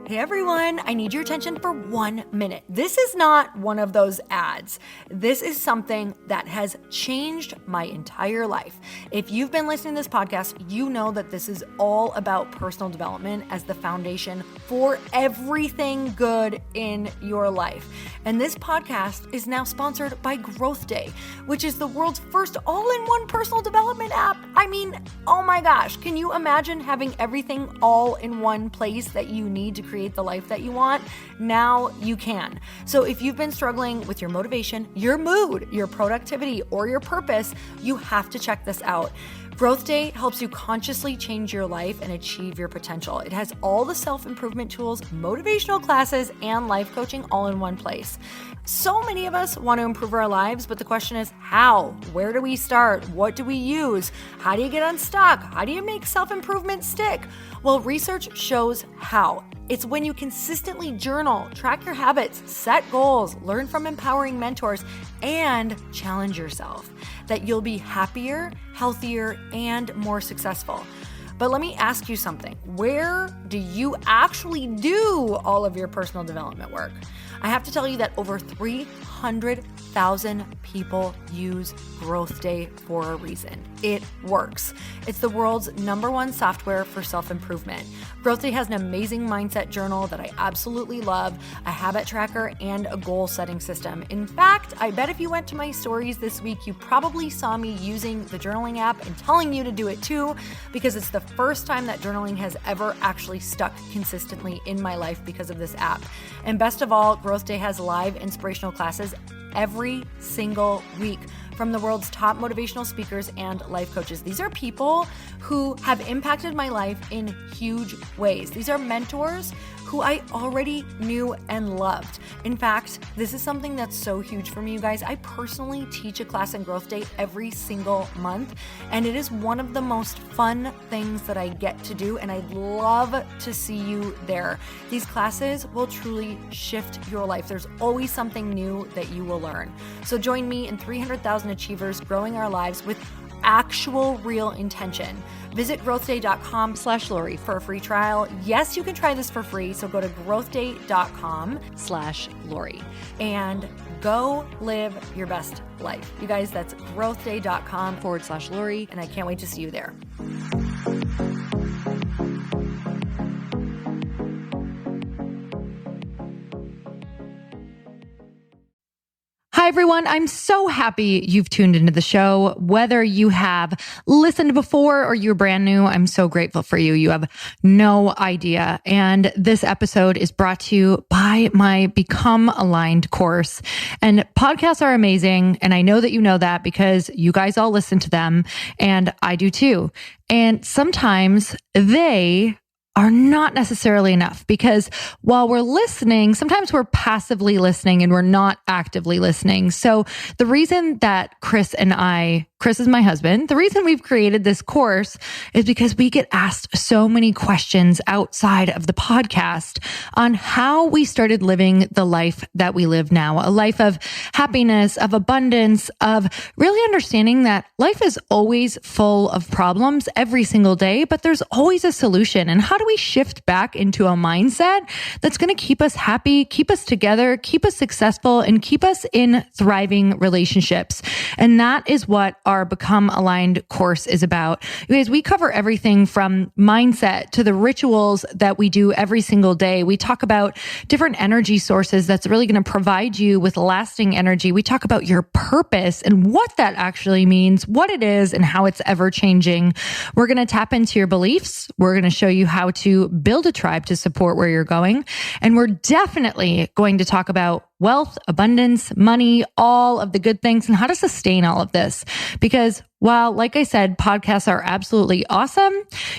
Hey everyone, I need your attention for 1 minute. This is not one of those ads. This is something that has changed my entire life. If you've been listening to this podcast, you know that this is all about personal development as the foundation for everything good in your life. And this podcast is now sponsored by Growth Day, which is the world's first all-in-one personal development app. I mean, oh my gosh, can you imagine having everything all in one place that you need to create the life that you want? Now you can. So if you've been struggling with your motivation, your mood, your productivity, or your purpose, you have to check this out. Growth Day helps you consciously change your life and achieve your potential. It has all the self-improvement tools, motivational classes, and life coaching all in one place. So many of us want to improve our lives, but the question is how? Where do we start? What do we use? How do you get unstuck? How do you make self-improvement stick? Well, research shows how. It's when you consistently journal, track your habits, set goals, learn from empowering mentors, and challenge yourself that you'll be happier, healthier, and more successful. But let me ask you something. Where do you actually do all of your personal development work? I have to tell you that over 300,000 people use Growth Day for a reason. It works. It's the world's #1 software for self-improvement. Growth Day has an amazing mindset journal that I absolutely love, a habit tracker, and a goal-setting system. In fact, I bet if you went to my stories this week, you probably saw me using the journaling app and telling you to do it too, because it's the first time that journaling has ever actually stuck consistently in my life because of this app. And best of all, Growth Day has live inspirational classes every single week from the world's top motivational speakers and life coaches. These are people who have impacted my life in huge ways. These are mentors who I already knew and loved. In fact, this is something that's so huge for me, you guys. I personally teach a class in Growth Day every single month, and it is one of the most fun things that I get to do, and I'd love to see you there. These classes will truly shift your life. There's always something new that you will learn. So join me and 300,000 achievers growing our lives with actual real intention. Visit growthday.com/Lori for a free trial. Yes, you can try this for free. So go to growthday.com/Lori and go live your best life. You guys, that's growthday.com/Lori. And I can't wait to see you there. Hi, everyone. I'm so happy you've tuned into the show. Whether you have listened before or you're brand new, I'm so grateful for you. You have no idea. And this episode is brought to you by my Become Aligned course. And podcasts are amazing. And I know that you know that because you guys all listen to them. And I do too. And sometimes they are not necessarily enough, because while we're listening, sometimes we're passively listening and we're not actively listening. So the reason that Chris is my husband, the reason we've created this course is because we get asked so many questions outside of the podcast on how we started living the life that we live now, a life of happiness, of abundance, of really understanding that life is always full of problems every single day, but there's always a solution. And how do we shift back into a mindset that's going to keep us happy, keep us together, keep us successful, and keep us in thriving relationships? And that is what our Become Aligned course is about. You guys, we cover everything from mindset to the rituals that we do every single day. We talk about different energy sources that's really going to provide you with lasting energy. We talk about your purpose and what that actually means, what it is, and how it's ever changing. We're going to tap into your beliefs. We're going to show you how to build a tribe to support where you're going. And we're definitely going to talk about wealth, abundance, money, all of the good things, and how to sustain all of this. Because while, like I said, podcasts are absolutely awesome,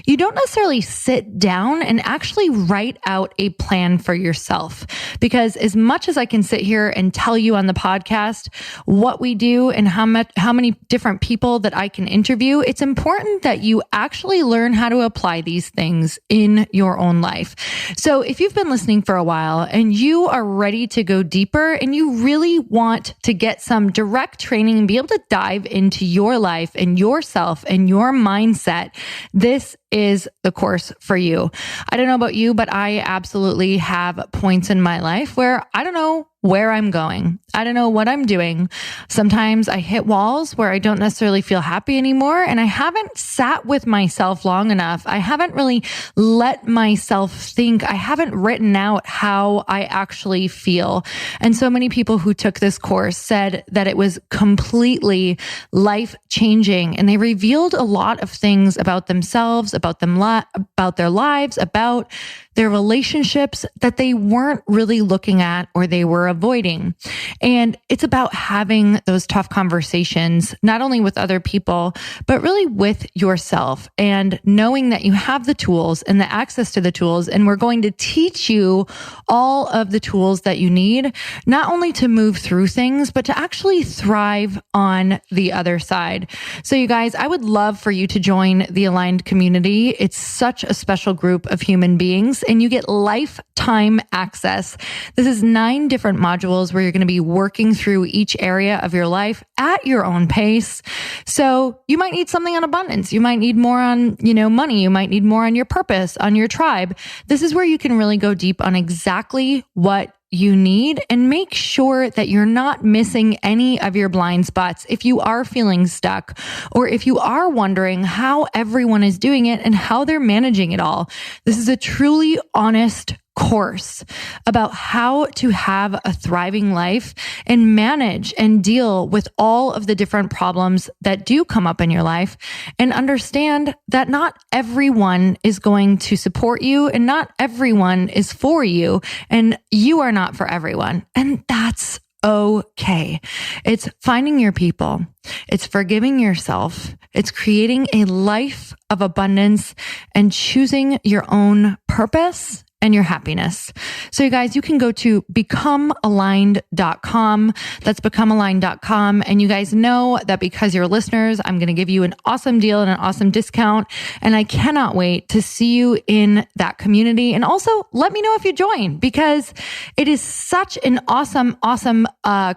you don't necessarily sit down and actually write out a plan for yourself. Because as much as I can sit here and tell you on the podcast what we do and how many different people that I can interview, it's important that you actually learn how to apply these things in your own life. So if you've been listening for a while and you are ready to go deeper and you really want to get some direct training and be able to dive into your life and yourself and your mindset, this is the course for you. I don't know about you, but I absolutely have points in my life where I don't know where I'm going. I don't know what I'm doing. Sometimes I hit walls where I don't necessarily feel happy anymore, and I haven't sat with myself long enough. I haven't really let myself think. I haven't written out how I actually feel. And so many people who took this course said that it was completely life-changing, and they revealed a lot of things about themselves, about their lives, about their relationships that they weren't really looking at or they were avoiding. And it's about having those tough conversations, not only with other people, but really with yourself, and knowing that you have the tools and the access to the tools. And we're going to teach you all of the tools that you need, not only to move through things, but to actually thrive on the other side. So you guys, I would love for you to join the Aligned community. It's such a special group of human beings, and you get lifetime access. This is 9 different modules where you're going to be working through each area of your life at your own pace. So you might need something on abundance. You might need more on, money. You might need more on your purpose, on your tribe. This is where you can really go deep on exactly what you need and make sure that you're not missing any of your blind spots. If you are feeling stuck, or if you are wondering how everyone is doing it and how they're managing it all, this is a truly honest course about how to have a thriving life and manage and deal with all of the different problems that do come up in your life, and understand that not everyone is going to support you and not everyone is for you, and you are not for everyone. And that's okay. It's finding your people. It's forgiving yourself. It's creating a life of abundance and choosing your own purpose and your happiness. So you guys, you can go to becomealigned.com. That's becomealigned.com. And you guys know that because you're listeners, I'm going to give you an awesome deal and an awesome discount. And I cannot wait to see you in that community. And also let me know if you join, because it is such an awesome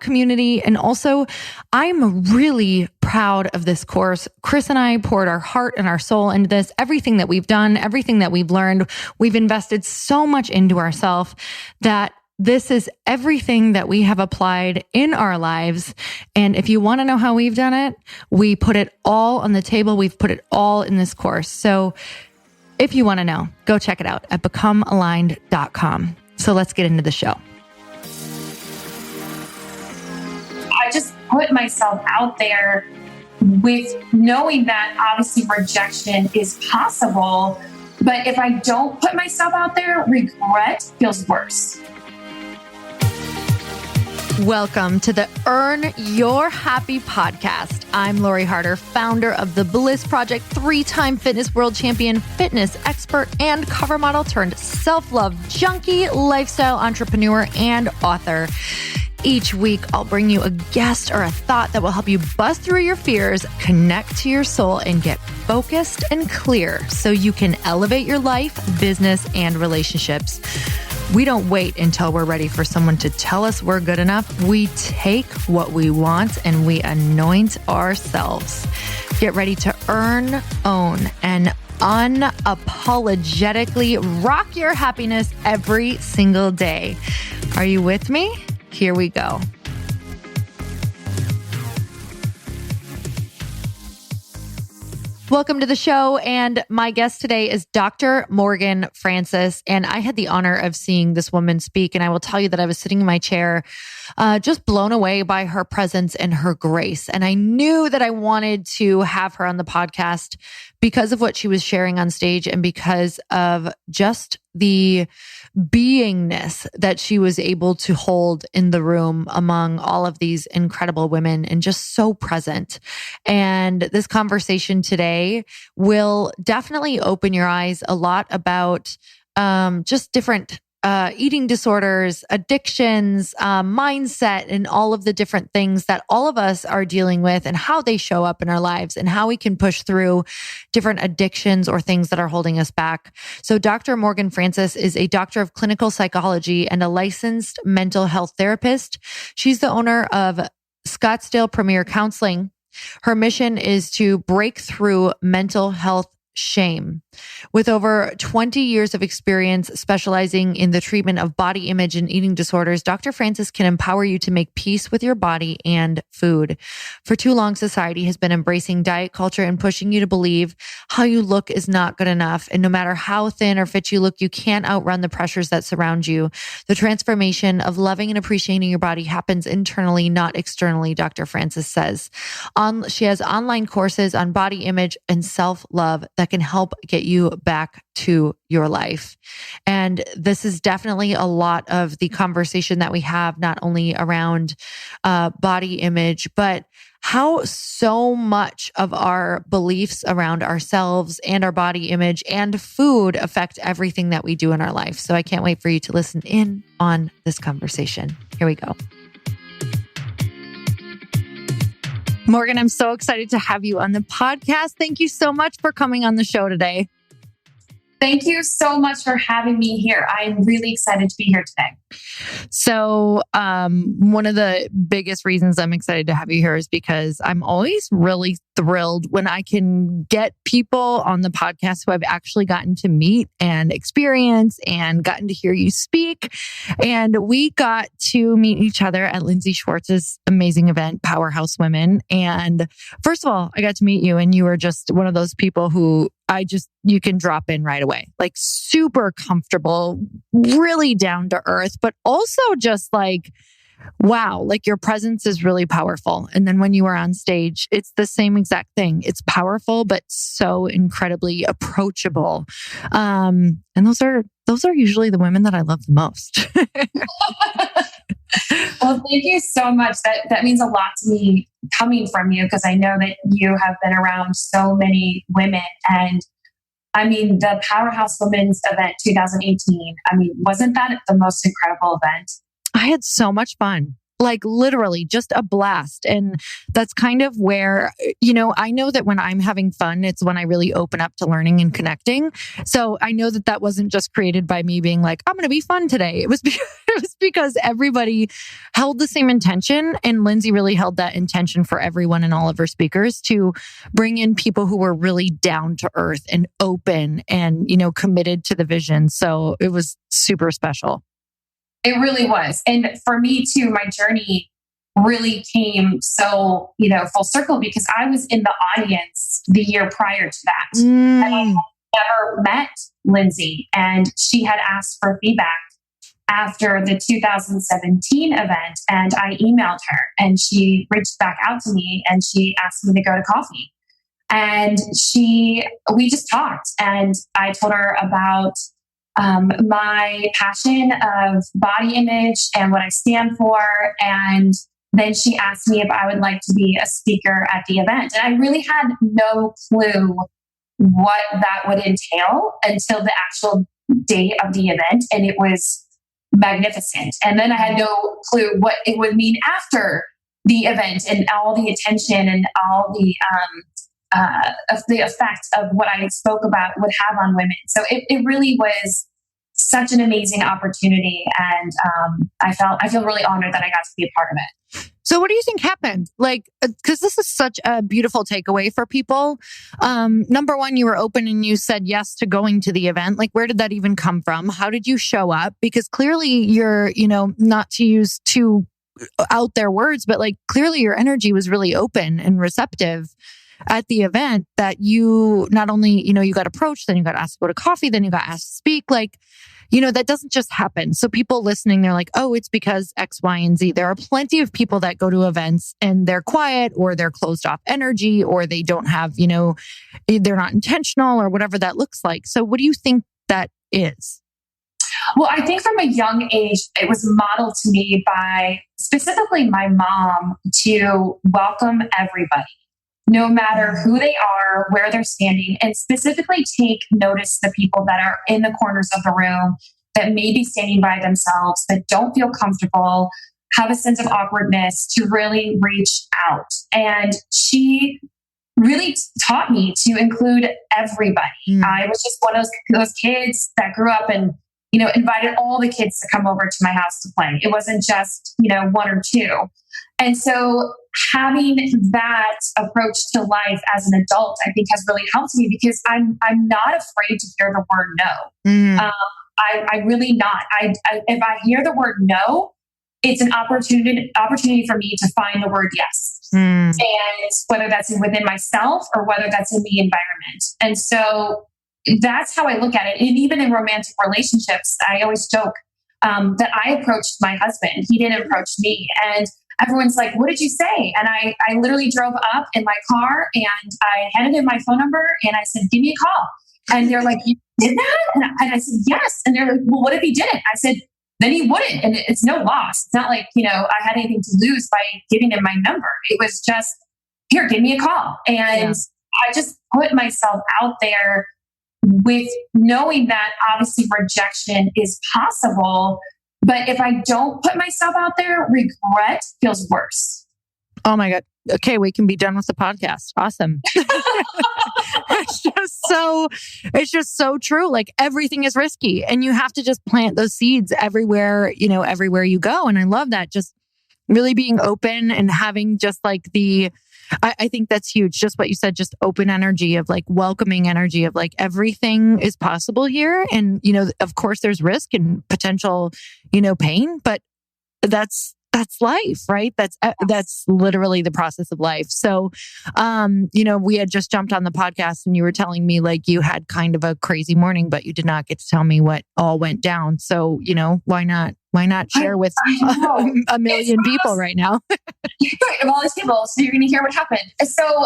community. And also, I'm really proud of this course. Chris and I poured our heart and our soul into this. Everything that we've done, everything that we've learned, we've invested so much into ourselves that this is everything that we have applied in our lives. And if you want to know how we've done it, we put it all on the table. We've put it all in this course. So if you want to know, go check it out at becomealigned.com. So let's get into the show. I just put myself out there with knowing that obviously rejection is possible. But if I don't put myself out there, regret feels worse. Welcome to the Earn Your Happy podcast. I'm Lori Harder, founder of The Bliss Project, 3-time fitness world champion, fitness expert, and cover model turned self-love junkie, lifestyle entrepreneur, and author. Each week, I'll bring you a guest or a thought that will help you bust through your fears, connect to your soul, and get focused and clear so you can elevate your life, business, and relationships. We don't wait until we're ready for someone to tell us we're good enough. We take what we want and we anoint ourselves. Get ready to earn, own, and unapologetically rock your happiness every single day. Are you with me? Here we go. Welcome to the show. And my guest today is Dr. Morgan Francis. And I had the honor of seeing this woman speak. And I will tell you that I was sitting in my chair, just blown away by her presence and her grace. And I knew that I wanted to have her on the podcast because of what she was sharing on stage and because of just the beingness that she was able to hold in the room among all of these incredible women, and just so present. And this conversation today will definitely open your eyes a lot about just different eating disorders, addictions, mindset, and all of the different things that all of us are dealing with and how they show up in our lives and how we can push through different addictions or things that are holding us back. So Dr. Morgan Francis is a doctor of clinical psychology and a licensed mental health therapist. She's the owner of Scottsdale Premier Counseling. Her mission is to break through mental health shame With over 20 years of experience specializing in the treatment of body image and eating disorders, Dr. Francis can empower you to make peace with your body and food. For too long, society has been embracing diet culture and pushing you to believe how you look is not good enough. And no matter how thin or fit you look, you can't outrun the pressures that surround you. The transformation of loving and appreciating your body happens internally, not externally, Dr. Francis says. She has online courses on body image and self-love that can help get you back to your life. And this is definitely a lot of the conversation that we have, not only around body image, but how so much of our beliefs around ourselves and our body image and food affect everything that we do in our life. So I can't wait for you to listen in on this conversation. Here we go. Morgan, I'm so excited to have you on the podcast. Thank you so much for coming on the show today. Thank you so much for having me here. I'm really excited to be here today. So, one of the biggest reasons I'm excited to have you here is because I'm always really thrilled when I can get people on the podcast who I've actually gotten to meet and experience and gotten to hear you speak. And we got to meet each other at Lindsay Schwartz's amazing event, Powerhouse Women. And first of all, I got to meet you and you were just one of those people who you can drop in right away, like super comfortable, really down to earth, but also just like, wow, like your presence is really powerful. And then when you are on stage, it's the same exact thing. It's powerful, but so incredibly approachable. And those are usually the women that I love the most. Well, thank you so much. That means a lot to me coming from you, because I know that you have been around so many women. And I mean, the Powerhouse Women's event 2018, I mean, wasn't that the most incredible event? I had so much fun. Like literally just a blast. And that's kind of where, I know that when I'm having fun, it's when I really open up to learning and connecting. So I know that wasn't just created by me being like, I'm going to be fun today. It was because everybody held the same intention. And Lindsay really held that intention for everyone and all of her speakers to bring in people who were really down to earth and open and, committed to the vision. So it was super special. It really was. And for me too, my journey really came so, full circle, because I was in the audience the year prior to that. And I had never met Lindsay, and she had asked for feedback after the 2017 event. And I emailed her and she reached back out to me and she asked me to go to coffee. And we just talked, and I told her about my passion of body image and what I stand for. And then she asked me if I would like to be a speaker at the event. And I really had no clue what that would entail until the actual day of the event. And it was magnificent. And then I had no clue what it would mean after the event and all the attention and all the effect of what I spoke about would have on women. So it really was such an amazing opportunity. And I feel really honored that I got to be a part of it. So what do you think happened? Like, because this is such a beautiful takeaway for people. Number one, you were open and you said yes to going to the event. Like, where did that even come from? How did you show up? Because clearly you're, not to use too out there words, but like clearly your energy was really open and receptive at the event, that you not only, you got approached, then you got asked to go to coffee, then you got asked to speak. Like, that doesn't just happen. So people listening, they're like, oh, it's because X, Y, and Z. There are plenty of people that go to events and they're quiet, or they're closed off energy, or they don't have, they're not intentional, or whatever that looks like. So what do you think that is? Well, I think from a young age, it was modeled to me by specifically my mom to welcome everybody, no matter who they are, where they're standing, and specifically take notice the people that are in the corners of the room that may be standing by themselves, that don't feel comfortable, have a sense of awkwardness, to really reach out. And she really taught me to include everybody. I was just one of those kids that grew up and, invited all the kids to come over to my house to play. It wasn't just, one or two. And so having that approach to life as an adult, I think has really helped me because I'm not afraid to hear the word no. I really not. If I hear the word no, it's an opportunity for me to find the word yes. And whether that's within myself or whether that's in the environment. And so that's how I look at it. And even in romantic relationships, I always joke that I approached my husband. He didn't approach me. And everyone's like, what did you say? And I literally drove up in my car and I handed him my phone number and I said, give me a call. And they're like, you did that? And I said, yes. And they're like, well, what if he didn't? I said, then he wouldn't. And it's no loss. It's not like, I had anything to lose by giving him my number. It was just, here, give me a call. And I just put myself out there with knowing that obviously rejection is possible. But if I don't put myself out there, regret feels worse. Oh my God. Okay, we can be done with the podcast. Awesome. It's just so true. Like everything is risky and you have to just plant those seeds everywhere, everywhere you go. And I love that. Just really being open and having just like I think that's huge. Just what you said, just open energy of like welcoming energy of like everything is possible here. And, of course there's risk and potential, pain, but that's life, right? That's literally the process of life. So, we had just jumped on the podcast and you were telling me like you had kind of a crazy morning, but you did not get to tell me what all went down. So, why not share with a million people right now? Right, of all these people. So you're going to hear what happened. So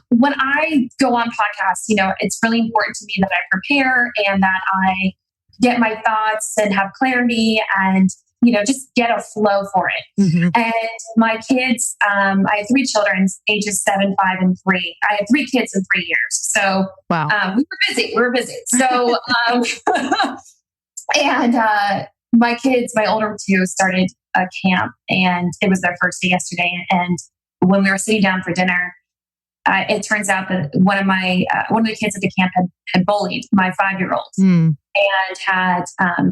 when I go on podcasts, it's really important to me that I prepare and that I get my thoughts and have clarity and just get a flow for it. Mm-hmm. And my kids, I have 3 children, ages 7, 5, and 3. I had 3 kids in 3 years. So wow. We were busy. So, and my older 2 started a camp and it was their first day yesterday. And when we were sitting down for dinner, it turns out that one of the kids at the camp had bullied my 5-year-old and had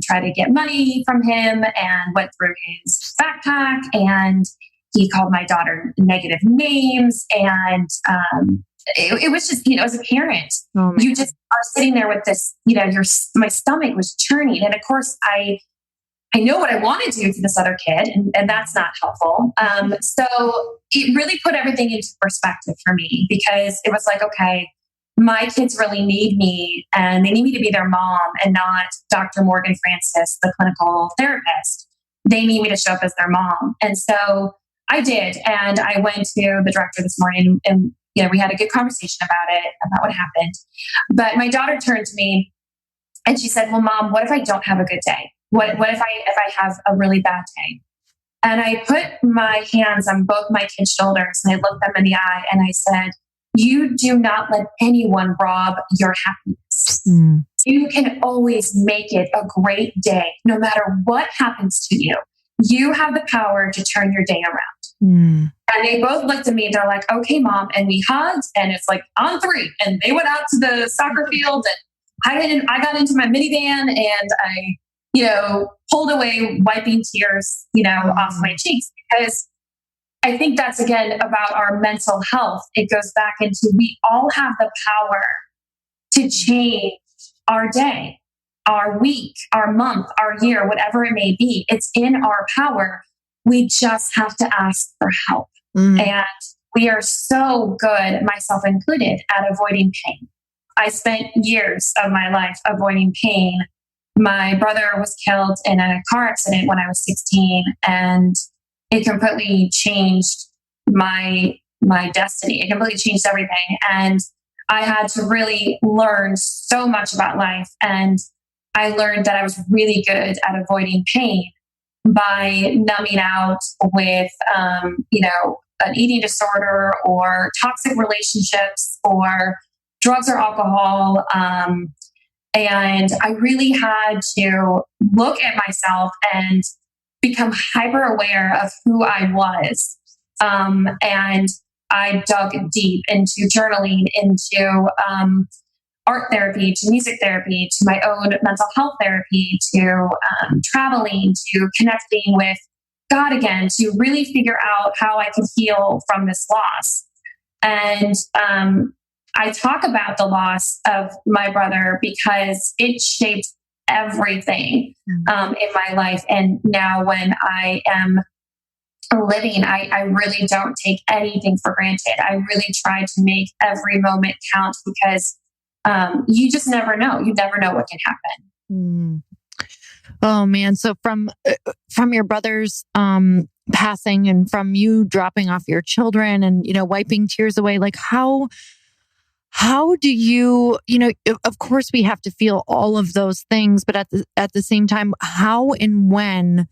tried to get money from him and went through his backpack and he called my daughter negative names. And it was just, as a parent, you just are sitting there with this, my stomach was churning. And of course I know what I want to do to this other kid, and that's not helpful. So it really put everything into perspective for me because it was like, okay, my kids really need me and they need me to be their mom and not Dr. Morgan Francis, the clinical therapist. They need me to show up as their mom. And so I did. And I went to the director this morning and, we had a good conversation about what happened. But my daughter turned to me and she said, well, Mom, what if I don't have a good day? What if I have a really bad day? And I put my hands on both my kids' shoulders and I looked them in the eye and I said, you do not let anyone rob your happiness. You can always make it a great day, no matter what happens to you. You have the power to turn your day around. And they both looked at me. They're like, okay, Mom. And we hugged and it's like on 3. And they went out to the soccer field and I got into my minivan and I pulled away, wiping tears, off my cheeks, because I think that's again about our mental health. It goes back into we all have the power to change our day, our week, our month, our year, whatever it may be. It's in our power. We just have to ask for help. And we are so good, myself included, at avoiding pain. I spent years of my life avoiding pain. My brother was killed in a car accident when I was 16, and it completely changed my destiny. It completely changed everything. And I had to really learn so much about life. And I learned that I was really good at avoiding pain by numbing out with, an eating disorder or toxic relationships or drugs or alcohol. And I really had to look at myself and become hyper aware of who I was. And I dug deep into journaling, into art therapy, to music therapy, to my own mental health therapy, to traveling, to connecting with God again to really figure out how I could heal from this loss. And I talk about the loss of my brother because it shaped everything in my life. And now when I am living, I really don't take anything for granted. I really try to make every moment count because you just never know. You never know what can happen. Oh man. So from your brother's passing and from you dropping off your children and, wiping tears away, like how do you, of course we have to feel all of those things, but at the same time, how and when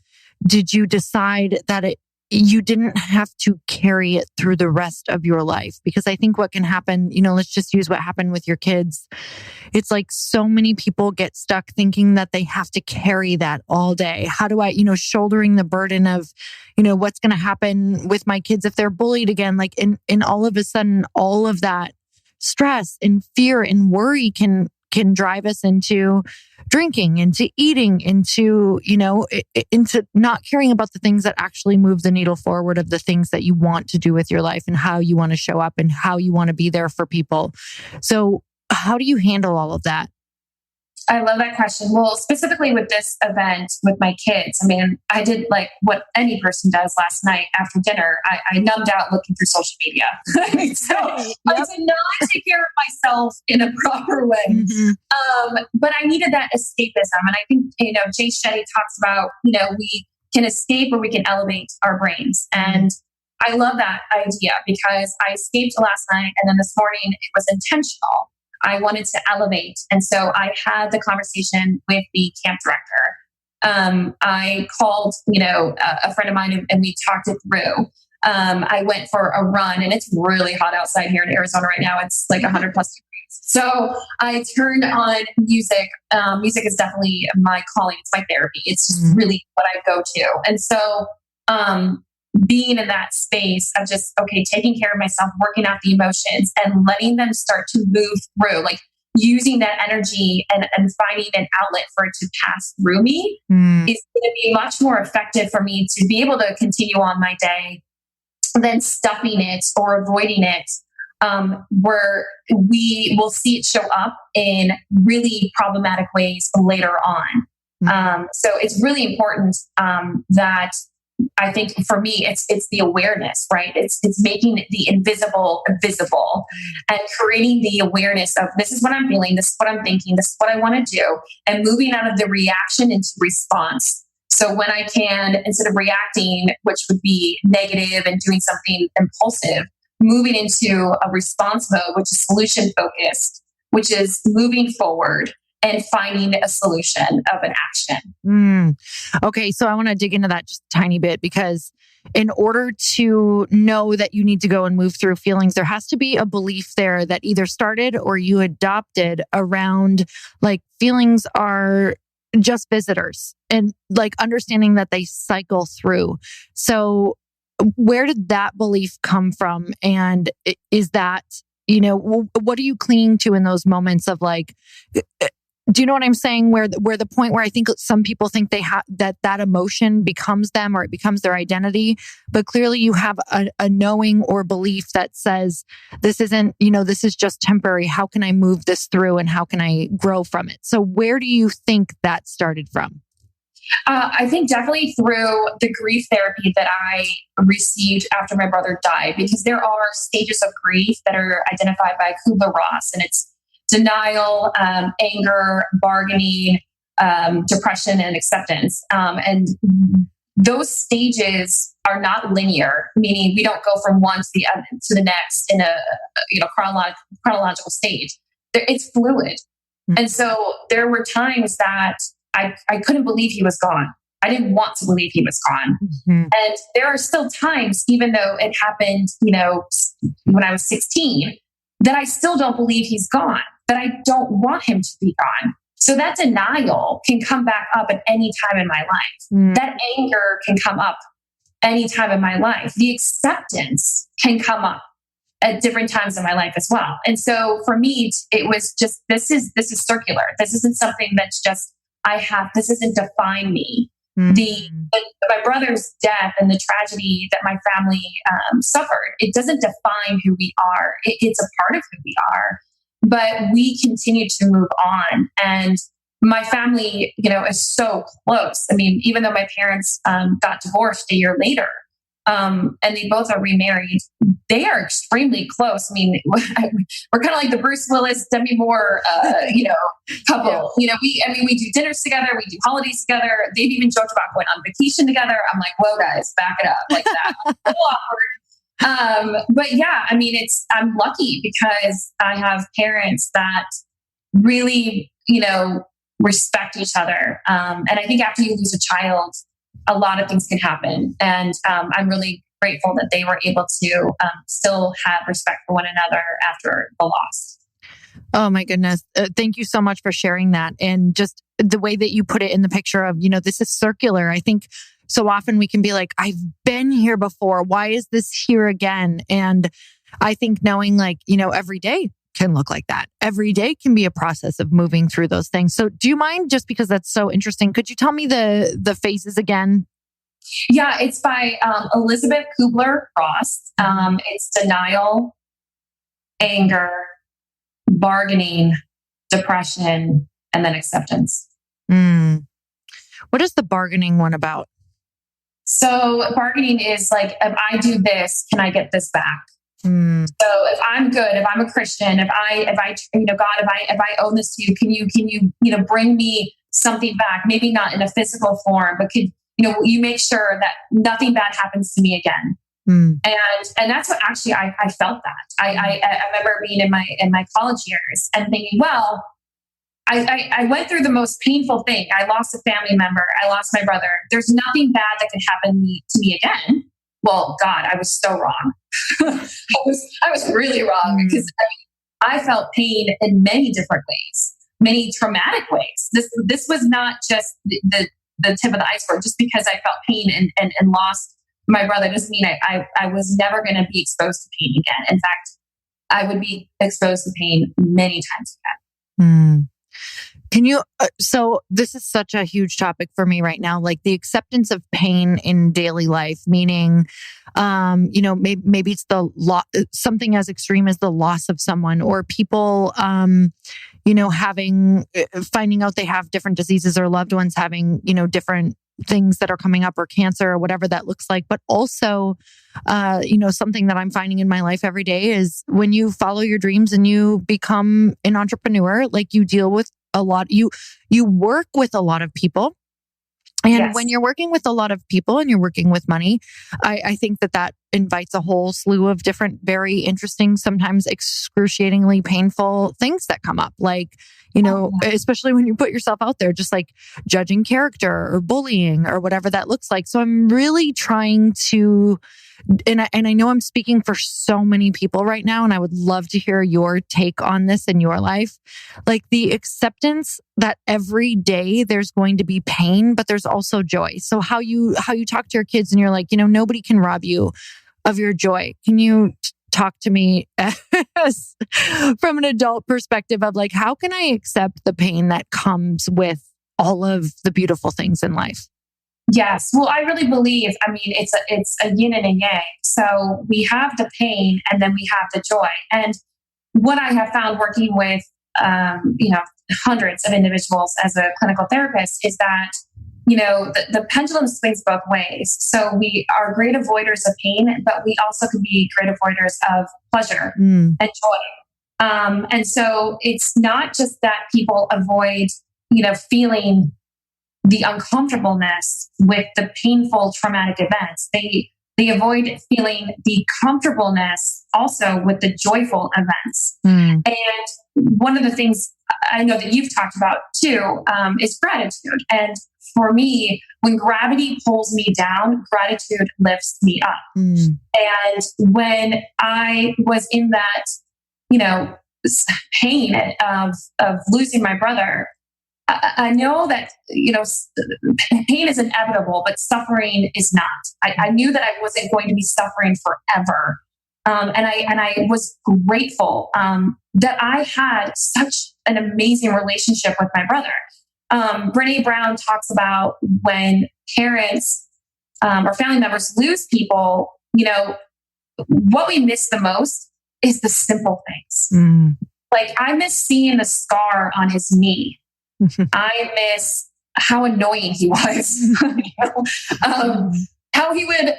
did you decide that you didn't have to carry it through the rest of your life? Because I think what can happen, let's just use what happened with your kids. It's like so many people get stuck thinking that they have to carry that all day. How do I, shouldering the burden of, what's going to happen with my kids if they're bullied again? Like, and all of a sudden, all of that stress and fear and worry can drive us into drinking, into eating, into not caring about the things that actually move the needle forward of the things that you want to do with your life and how you want to show up and how you want to be there for people. So how do you handle all of that? I love that question. Well, specifically with this event with my kids, I mean, I did like what any person does last night after dinner. I numbed out looking through social media. So I did not take care of myself in a proper way. But I needed that escapism. And I think, Jay Shetty talks about, we can escape or we can elevate our brains. And I love that idea because I escaped last night. And then this morning it was intentional. I wanted to elevate. And so I had the conversation with the camp director. I called, a friend of mine and we talked it through. I went for a run and it's really hot outside here in Arizona right now. It's like 100 plus degrees. So I turned on music. Music is definitely my calling. It's my therapy. It's just really what I go to. And so, being in that space of just, taking care of myself, working out the emotions and letting them start to move through, like using that energy and finding an outlet for it to pass through me is going to be much more effective for me to be able to continue on my day than stuffing it or avoiding it, where we will see it show up in really problematic ways later on. So it's really important that I think for me, it's the awareness, right? It's making the invisible visible and creating the awareness of this is what I'm feeling, this is what I'm thinking, this is what I want to do, and moving out of the reaction into response. So when I can, instead of reacting, which would be negative and doing something impulsive, moving into a response mode, which is solution focused, which is moving forward and finding a solution of an action. Okay, so I want to dig into that just a tiny bit because in order to know that you need to go and move through feelings, there has to be a belief there that either started or you adopted around like feelings are just visitors and like understanding that they cycle through. So where did that belief come from? And is that, what are you clinging to in those moments of like, do you know what I'm saying? Where the point where I think some people think they have that emotion becomes them or it becomes their identity, but clearly you have a knowing or belief that says this isn't, this is just temporary. How can I move this through and how can I grow from it? So where do you think that started from? I think definitely through the grief therapy that I received after my brother died, because there are stages of grief that are identified by Kubler-Ross, and it's denial, anger, bargaining, depression, and acceptance. And those stages are not linear, meaning we don't go from one to the next in a chronological stage. It's fluid. And so there were times that I couldn't believe he was gone. I didn't want to believe he was gone. And there are still times, even though it happened, when I was 16, that I still don't believe he's gone, that I don't want him to be gone. So that denial can come back up at any time in my life. That anger can come up any time in my life. The acceptance can come up at different times in my life as well. And so for me, it was just, this is circular. This isn't something that's just, this doesn't define me. My brother's death and the tragedy that my family suffered, it doesn't define who we are. It's a part of who we are, but we continue to move on. And my family, is so close. I mean, even though my parents got divorced a year later, and they both are remarried, they are extremely close. I mean, we're kind of like the Bruce Willis, Demi Moore, couple. Yeah. We do dinners together, we do holidays together. They've even joked about going on vacation together. I'm like, whoa, guys, back it up like that. A little awkward. But yeah, I mean, I'm lucky because I have parents that really, respect each other. And I think after you lose a child, a lot of things can happen. And I'm really grateful that they were able to still have respect for one another after the loss. Oh my goodness. Thank you so much for sharing that. And just the way that you put it in the picture of, this is circular. I think so often we can be like, I've been here before. Why is this here again? And I think knowing every day can look like that. Every day can be a process of moving through those things. So do you mind, just because that's so interesting, could you tell me the phases again? Yeah, it's by Elizabeth Kubler-Ross. It's denial, anger, bargaining, depression, and then acceptance. What is the bargaining one about? So bargaining is like, if I do this, can I get this back? So if I'm good, if I'm a Christian, if I, God, if I own this to you, can you bring me something back? Maybe not in a physical form, but could, you make sure that nothing bad happens to me again. And that's what actually I felt that. I remember being in my college years and thinking, well, I went through the most painful thing. I lost a family member. I lost my brother. There's nothing bad that could happen to me again. Well, God, I was so wrong. I was really wrong because I felt pain in many different ways, many traumatic ways. This was not just the tip of the iceberg. Just because I felt pain and lost my brother doesn't mean I was never going to be exposed to pain again. In fact, I would be exposed to pain many times again. Can you, so this is such a huge topic for me right now, like the acceptance of pain in daily life, meaning, maybe it's something as extreme as the loss of someone, or people, finding out they have different diseases, or loved ones having, different things that are coming up, or cancer, or whatever that looks like. But also, something that I'm finding in my life every day is when you follow your dreams and you become an entrepreneur, like you deal with a lot, you work with a lot of people. And yes. When you're working with a lot of people and you're working with money, I think that invites a whole slew of different, very interesting, sometimes excruciatingly painful things that come up. Like, especially when you put yourself out there, just like judging character or bullying or whatever that looks like. So I'm really trying to, and I know I'm speaking for so many people right now, and I would love to hear your take on this in your life. Like the acceptance that every day there's going to be pain, but there's also joy. So how you talk to your kids and you're like, nobody can rob you of your joy. Can you talk to me from an adult perspective of like, how can I accept the pain that comes with all of the beautiful things in life? Yes. Well, I really believe, it's a yin and a yang. So we have the pain and then we have the joy. And what I have found working with, hundreds of individuals as a clinical therapist is that, the pendulum swings both ways. So we are great avoiders of pain, but we also can be great avoiders of pleasure and joy. And so it's not just that people avoid, feeling the uncomfortableness with the painful traumatic events. They avoid feeling the comfortableness also with the joyful events. And one of the things I know that you've talked about too is gratitude. And for me, when gravity pulls me down, gratitude lifts me up. And when I was in that, pain of losing my brother, I know that, pain is inevitable, but suffering is not. I knew that I wasn't going to be suffering forever. And I was grateful that I had such an amazing relationship with my brother. Brene Brown talks about when parents or family members lose people, what we miss the most is the simple things. Like I miss seeing the scar on his knee. I miss how annoying he was. How he would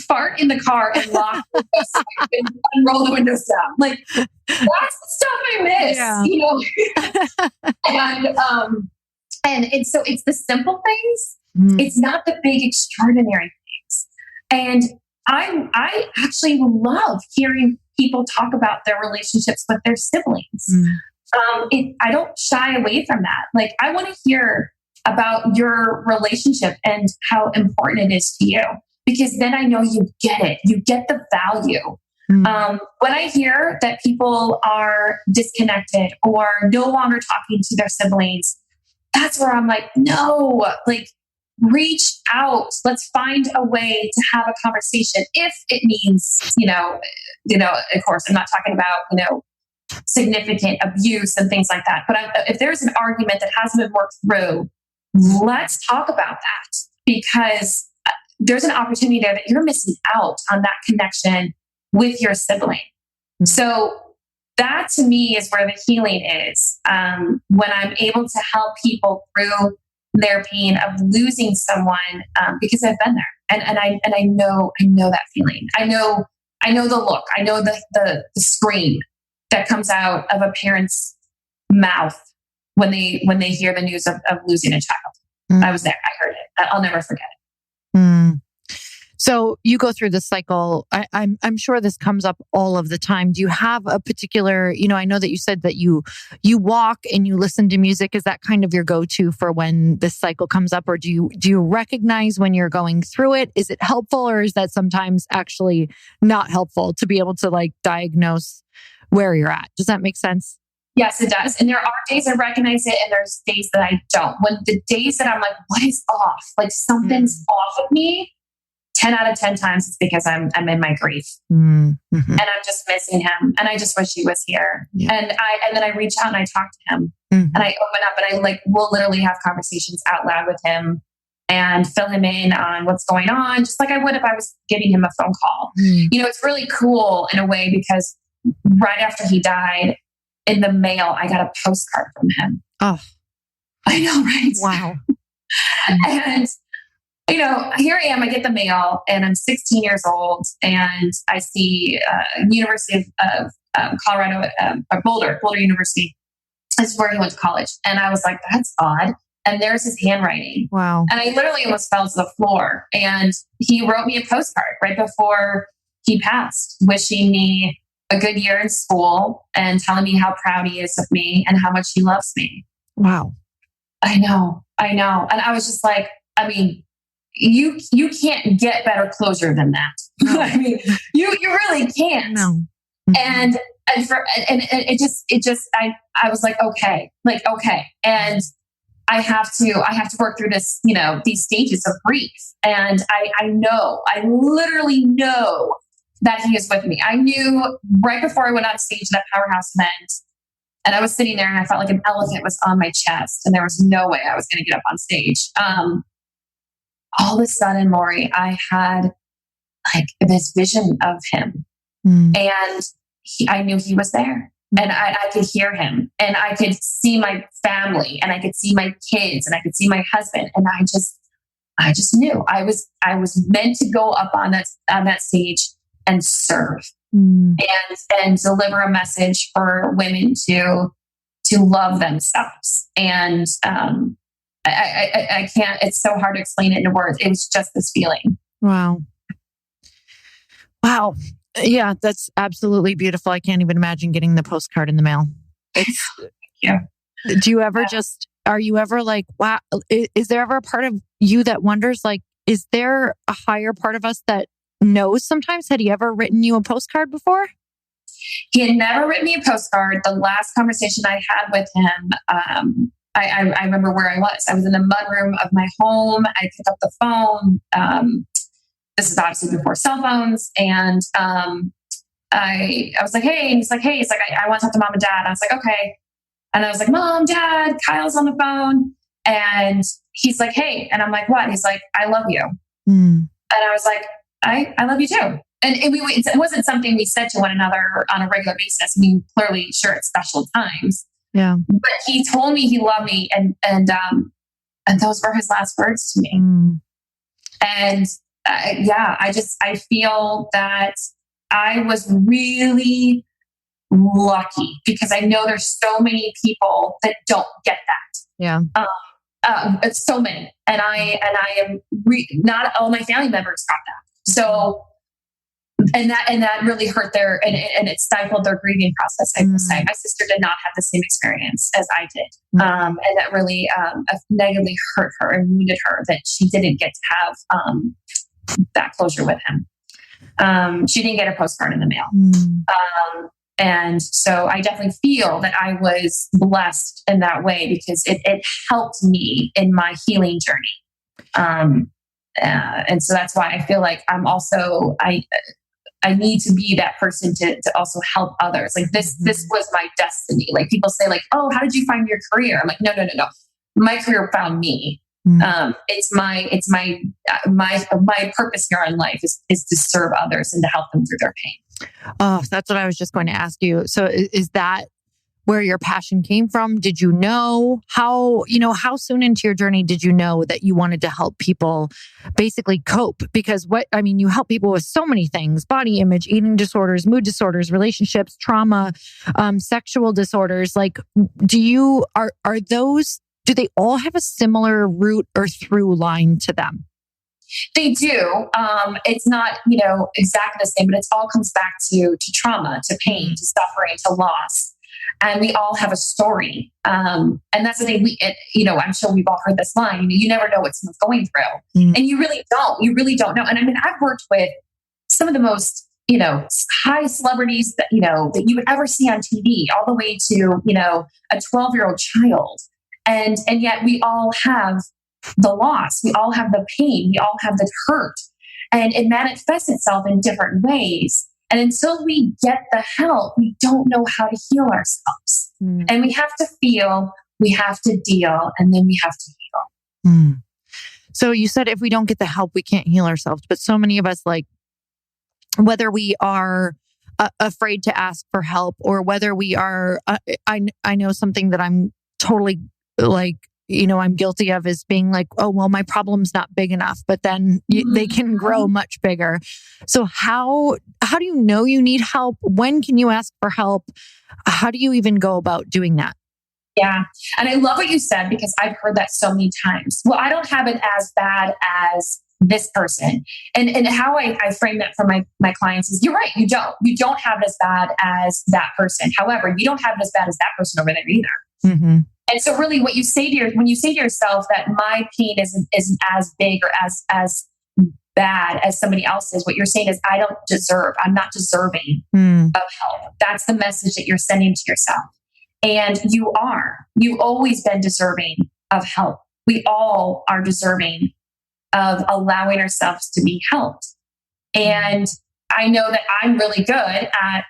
fart in the car and lock the windows and roll the windows down. Like that's the stuff I miss, and so it's the simple things. It's not the big extraordinary things. And I actually love hearing people talk about their relationships with their siblings. I don't shy away from that. Like I want to hear about your relationship and how important it is to you, because then I know you get it. You get the value. When I hear that people are disconnected or no longer talking to their siblings, that's where I'm like, no, like reach out. Let's find a way to have a conversation. If it means, of course, I'm not talking about, significant abuse and things like that. But if there's an argument that hasn't been worked through, let's talk about that, because there's an opportunity there that you're missing out on that connection with your sibling. So that to me is where the healing is. When I'm able to help people through their pain of losing someone, because I've been there and I know that feeling. I know the look. I know the scream that comes out of a parent's mouth when they hear the news of losing a child. I was there. I heard it. I'll never forget it. So you go through this cycle. I'm sure this comes up all of the time. Do you have a particular, I know that you said that you walk and you listen to music. Is that kind of your go-to for when this cycle comes up? Or do you recognize when you're going through it? Is it helpful, or is that sometimes actually not helpful to be able to like diagnose where you're at? Does that make sense? Yes, it does. And there are days I recognize it and there's days that I don't. When the days that I'm like, what is off? Like something's off of me. 10 out of 10 times it's because I'm in my grief and I'm just missing him and I just wish he was here. Yeah. And then I reach out and I talk to him and I open up and I will literally have conversations out loud with him and fill him in on what's going on, just like I would if I was giving him a phone call. It's really cool in a way because right after he died, in the mail, I got a postcard from him. Oh, I know, right? Wow. And here I am, I get the mail and I'm 16 years old and I see University of Colorado, Boulder University is where he went to college. And I was like, that's odd. And there's his handwriting. Wow. And I literally almost fell to the floor. And he wrote me a postcard right before he passed, wishing me a good year in school and telling me how proud he is of me and how much he loves me. Wow. I know. And I was just like, I mean, you can't get better closure than that. No. I mean, you really can't. No. And it just I was like, okay. And I have to work through this, these stages of grief. And I literally know that he is with me. I knew right before I went on stage at that Powerhouse event, and I was sitting there and I felt like an elephant was on my chest and there was no way I was going to get up on stage. All of a sudden, Lori, I had like this vision of him and I knew he was there and I could hear him and I could see my family and I could see my kids and I could see my husband. And I just knew I was meant to go up on that stage and serve and deliver a message for women to love themselves. And I can't, it's so hard to explain it in words. It was just this feeling. Wow. Yeah, that's absolutely beautiful. I can't even imagine getting the postcard in the mail. Yeah. Do you ever are you ever like, wow, is there ever a part of you that wonders, like, is there a higher part of us that knows sometimes? Had he ever written you a postcard before? He had never written me a postcard. The last conversation I had with him, I remember where I was. I was in the mudroom of my home. I picked up the phone. This is obviously before cell phones. And I was like, hey. And he's like, I want to talk to mom and dad. I was like, okay. And I was like, Mom, Dad, Kyle's on the phone. And he's like, hey, and I'm like, what? He's like, I love you. Mm. And I was like, I love you too. And it wasn't something we said to one another on a regular basis. We clearly share at special times. Yeah. But he told me he loved me, and those were his last words to me. Mm. And I feel that I was really lucky because I know there's so many people that don't get that. Yeah. It's so many, and I am not all my family members got that. So, and that really hurt and it stifled their grieving process. I will say my sister did not have the same experience as I did, and that really negatively hurt her and wounded her that she didn't get to have that closure with him. She didn't get a postcard in the mail. And so I definitely feel that I was blessed in that way because it helped me in my healing journey. And so that's why I feel like I'm also, I need to be that person to also help others. Like this was my destiny. Like people say like, oh, how did you find your career? I'm like, no. My career found me. It's my purpose here in life is to serve others and to help them through their pain. Oh, that's what I was just going to ask you. So is that where your passion came from? Did you know how soon into your journey did you know that you wanted to help people basically cope? Because you help people with so many things: body image, eating disorders, mood disorders, relationships, trauma, sexual disorders. Like, do they all have a similar root or through line to them? They do. It's not, exactly the same, but it all comes back to trauma, to pain, to suffering, to loss. And we all have a story. And that's the thing. I'm sure we've all heard this line, you never know what someone's going through. And you really don't. You really don't know. And I mean, I've worked with some of the most, high celebrities that you would ever see on TV, all the way to, a 12-year-old child. And yet we all have the loss. We all have the pain. We all have the hurt. And it manifests itself in different ways. And until we get the help, we don't know how to heal ourselves. And we have to feel, we have to deal, and then we have to heal. So you said if we don't get the help, we can't heal ourselves. But so many of us, like, whether we are afraid to ask for help or whether we are, I know something that I'm totally like, I'm guilty of is being like, oh, well, my problem's not big enough, but then they can grow much bigger. So how do you know you need help? When can you ask for help? How do you even go about doing that? Yeah. And I love what you said because I've heard that so many times. Well, I don't have it as bad as this person. And how I frame that for my clients is, you're right. You don't have it as bad as that person. However, you don't have it as bad as that person over there either. Mm-hmm. And so really what you say when you say to yourself that my pain isn't as big or as bad as somebody else's, what you're saying is I'm not deserving of help. That's the message that you're sending to yourself. And you've always been deserving of help. We all are deserving of allowing ourselves to be helped. And I know that I'm really good at,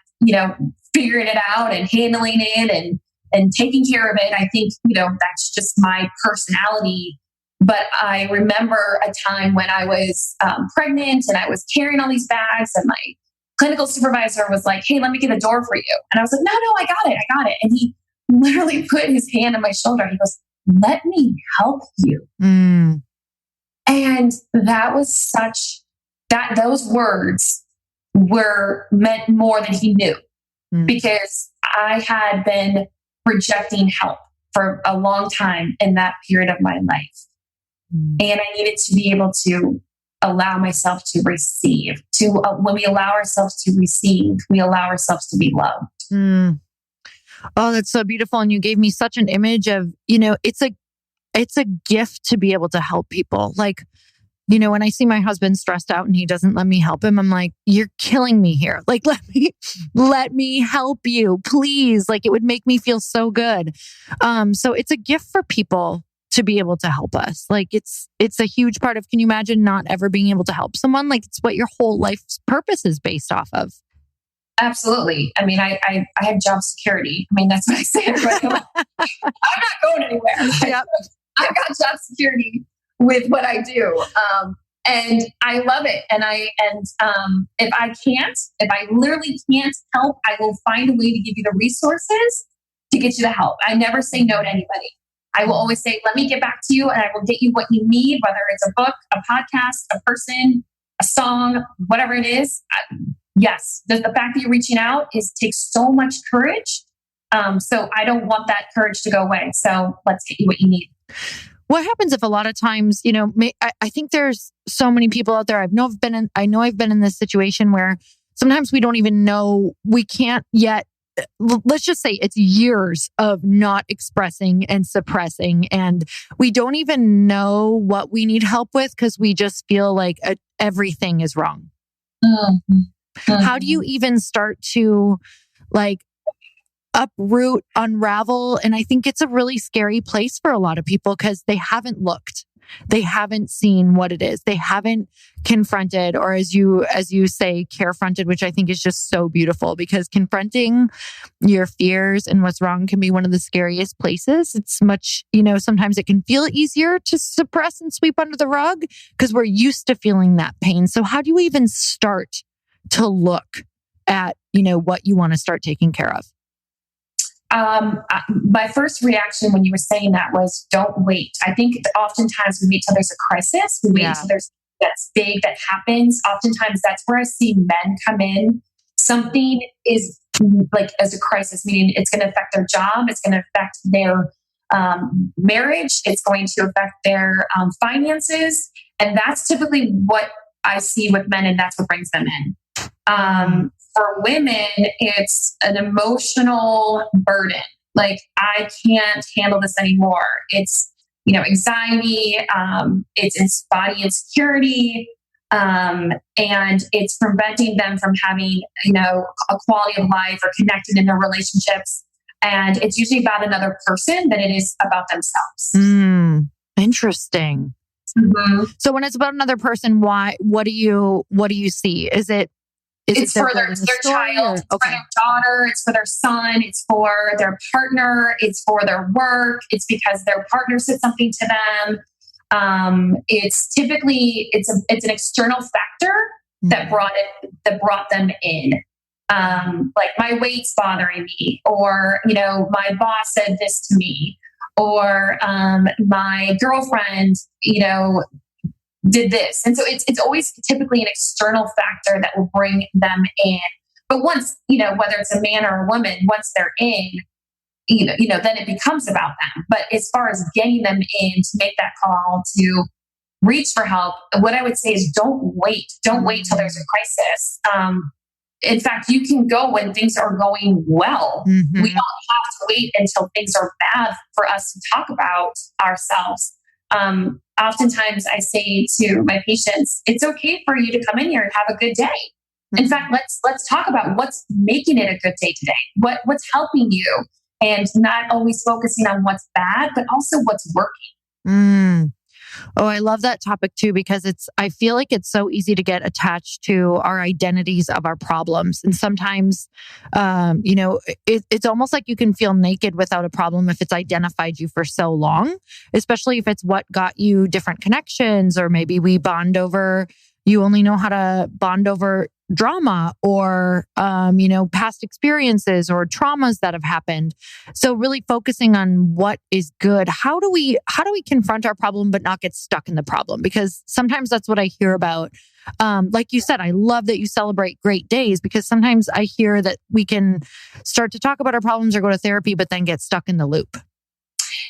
figuring it out and handling it and taking care of it. I think, that's just my personality. But I remember a time when I was pregnant and I was carrying all these bags and my clinical supervisor was like, hey, let me get a door for you. And I was like, no, I got it. And he literally put his hand on my shoulder. He goes, let me help you. And that was those words were meant more than he knew because I had been rejecting help for a long time in that period of my life. And I needed to be able to allow myself to receive. When we allow ourselves to receive, we allow ourselves to be loved. Oh, that's so beautiful. And you gave me such an image of, it's a gift to be able to help people. Like, when I see my husband stressed out and he doesn't let me help him, I'm like, you're killing me here. Like, let me help you, please. Like, it would make me feel so good. So it's a gift for people to be able to help us. Like, it's a huge part of, can you imagine not ever being able to help someone? Like, it's what your whole life's purpose is based off of. Absolutely. I mean, I have job security. I mean, that's what I say. I'm not going anywhere. Yep. I've got job security with what I do. And I love it. And if I literally can't help, I will find a way to give you the resources to get you the help. I never say no to anybody. I will always say, let me get back to you and I will get you what you need, whether it's a book, a podcast, a person, a song, whatever it is. Yes, the fact that you're reaching out takes so much courage. So I don't want that courage to go away. So let's get you what you need. What happens if a lot of times, I think there's so many people out there. I know I've been in this situation where sometimes we don't even know, we can't yet. Let's just say it's years of not expressing and suppressing, and we don't even know what we need help with because we just feel like everything is wrong. Mm-hmm. How do you even start to uproot, unravel? And I think it's a really scary place for a lot of people because they haven't looked. They haven't seen what it is. They haven't confronted, or as you say, carefronted, which I think is just so beautiful, because confronting your fears and what's wrong can be one of the scariest places. It's much, sometimes it can feel easier to suppress and sweep under the rug because we're used to feeling that pain. So how do you even start to look at, what you want to start taking care of? My first reaction when you were saying that was, don't wait. I think oftentimes we wait till there's a crisis. We wait till there's that's big that happens. Oftentimes that's where I see men come in. Something is as a crisis, meaning it's going to affect their job. It's going to affect their marriage. It's going to affect their finances. And that's typically what I see with men, and that's what brings them in. For women, it's an emotional burden. I can't handle this anymore. It's, anxiety. It's body insecurity. And it's preventing them from having, a quality of life or connecting in their relationships. And it's usually about another person than it is about themselves. Interesting. Mm-hmm. So when it's about another person, what do you see? It's for their child, it's for their daughter, it's for their son, it's for their partner, it's for their work, it's because their partner said something to them. It's typically it's an external factor that brought them in. My weight's bothering me, or my boss said this to me, or my girlfriend, did this. And so it's always typically an external factor that will bring them in. But once, whether it's a man or a woman, once they're in, then it becomes about them. But as far as getting them in to make that call to reach for help, what I would say is don't wait. Don't wait till there's a crisis. In fact, you can go when things are going well. Mm-hmm. We don't have to wait until things are bad for us to talk about ourselves. Oftentimes I say to my patients, it's okay for you to come in here and have a good day. Mm-hmm. In fact, let's talk about what's making it a good day today. What's helping you, and not always focusing on what's bad, but also what's working. Oh, I love that topic too, because I feel like it's so easy to get attached to our identities of our problems. And sometimes, it's almost like you can feel naked without a problem if it's identified you for so long, especially if it's what got you different connections, or maybe we bond over, you only know how to bond over drama or, past experiences or traumas that have happened. So really focusing on what is good. How do we confront our problem, but not get stuck in the problem? Because sometimes that's what I hear about. Like you said, I love that you celebrate great days, because sometimes I hear that we can start to talk about our problems or go to therapy, but then get stuck in the loop.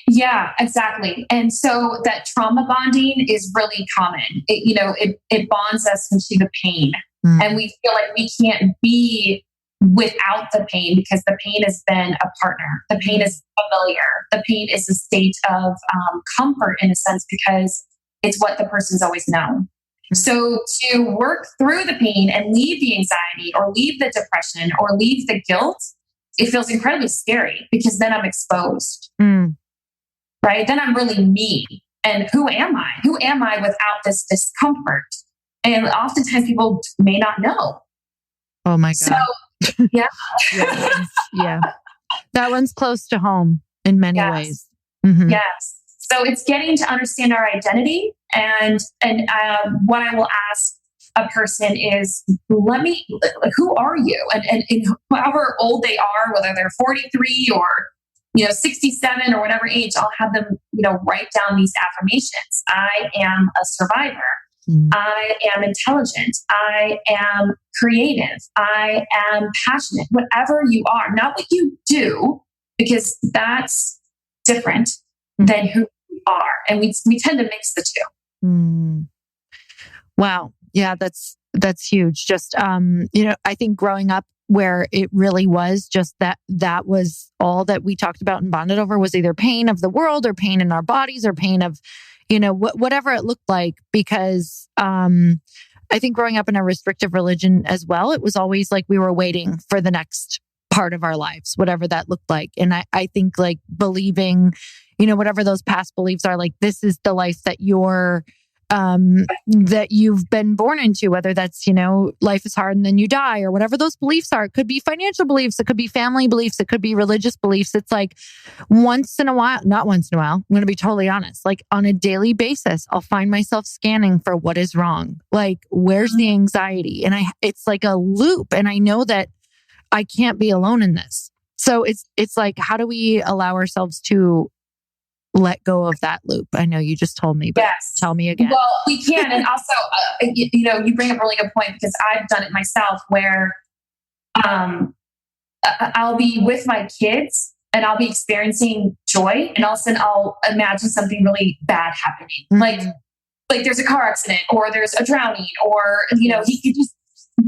Yeah, exactly. And so that trauma bonding is really common. It bonds us into the pain. And we feel like we can't be without the pain, because the pain has been a partner. The pain is familiar. The pain is a state of comfort in a sense, because it's what the person's always known. So to work through the pain and leave the anxiety or leave the depression or leave the guilt, it feels incredibly scary, because then I'm exposed. Right? Then I'm really me. And who am I? Who am I without this discomfort? And oftentimes people may not know. Oh my God. So, yeah. Yeah. That one's close to home in many ways. Mm-hmm. Yes. So it's getting to understand our identity. And what I will ask a person is, who are you? And however old they are, whether they're 43 or 67 or whatever age, I'll have them, write down these affirmations. I am a survivor. I am intelligent. I am creative. I am passionate. Whatever you are, not what you do, because that's different than who you are. And we tend to mix the two. Wow. Yeah, that's huge. Just, I think growing up where it really was just that was all that we talked about and bonded over was either pain of the world or pain in our bodies or pain of, whatever it looked like. Because, I think growing up in a restrictive religion as well, it was always like we were waiting for the next part of our lives, whatever that looked like. And I think like believing, whatever those past beliefs are, like this is the life that that you've been born into, whether that's, life is hard and then you die or whatever those beliefs are. It could be financial beliefs. It could be family beliefs. It could be religious beliefs. It's like not once in a while, I'm going to be totally honest, like on a daily basis, I'll find myself scanning for what is wrong. Like, where's the anxiety? And it's like a loop. And I know that I can't be alone in this. So it's like, how do we allow ourselves to let go of that loop? I know you just told me, but tell me again. Well, we can. And also, you bring up a really good point, because I've done it myself where I'll be with my kids and I'll be experiencing joy, and all of a sudden I'll imagine something really bad happening. Like there's a car accident or there's a drowning or, he could just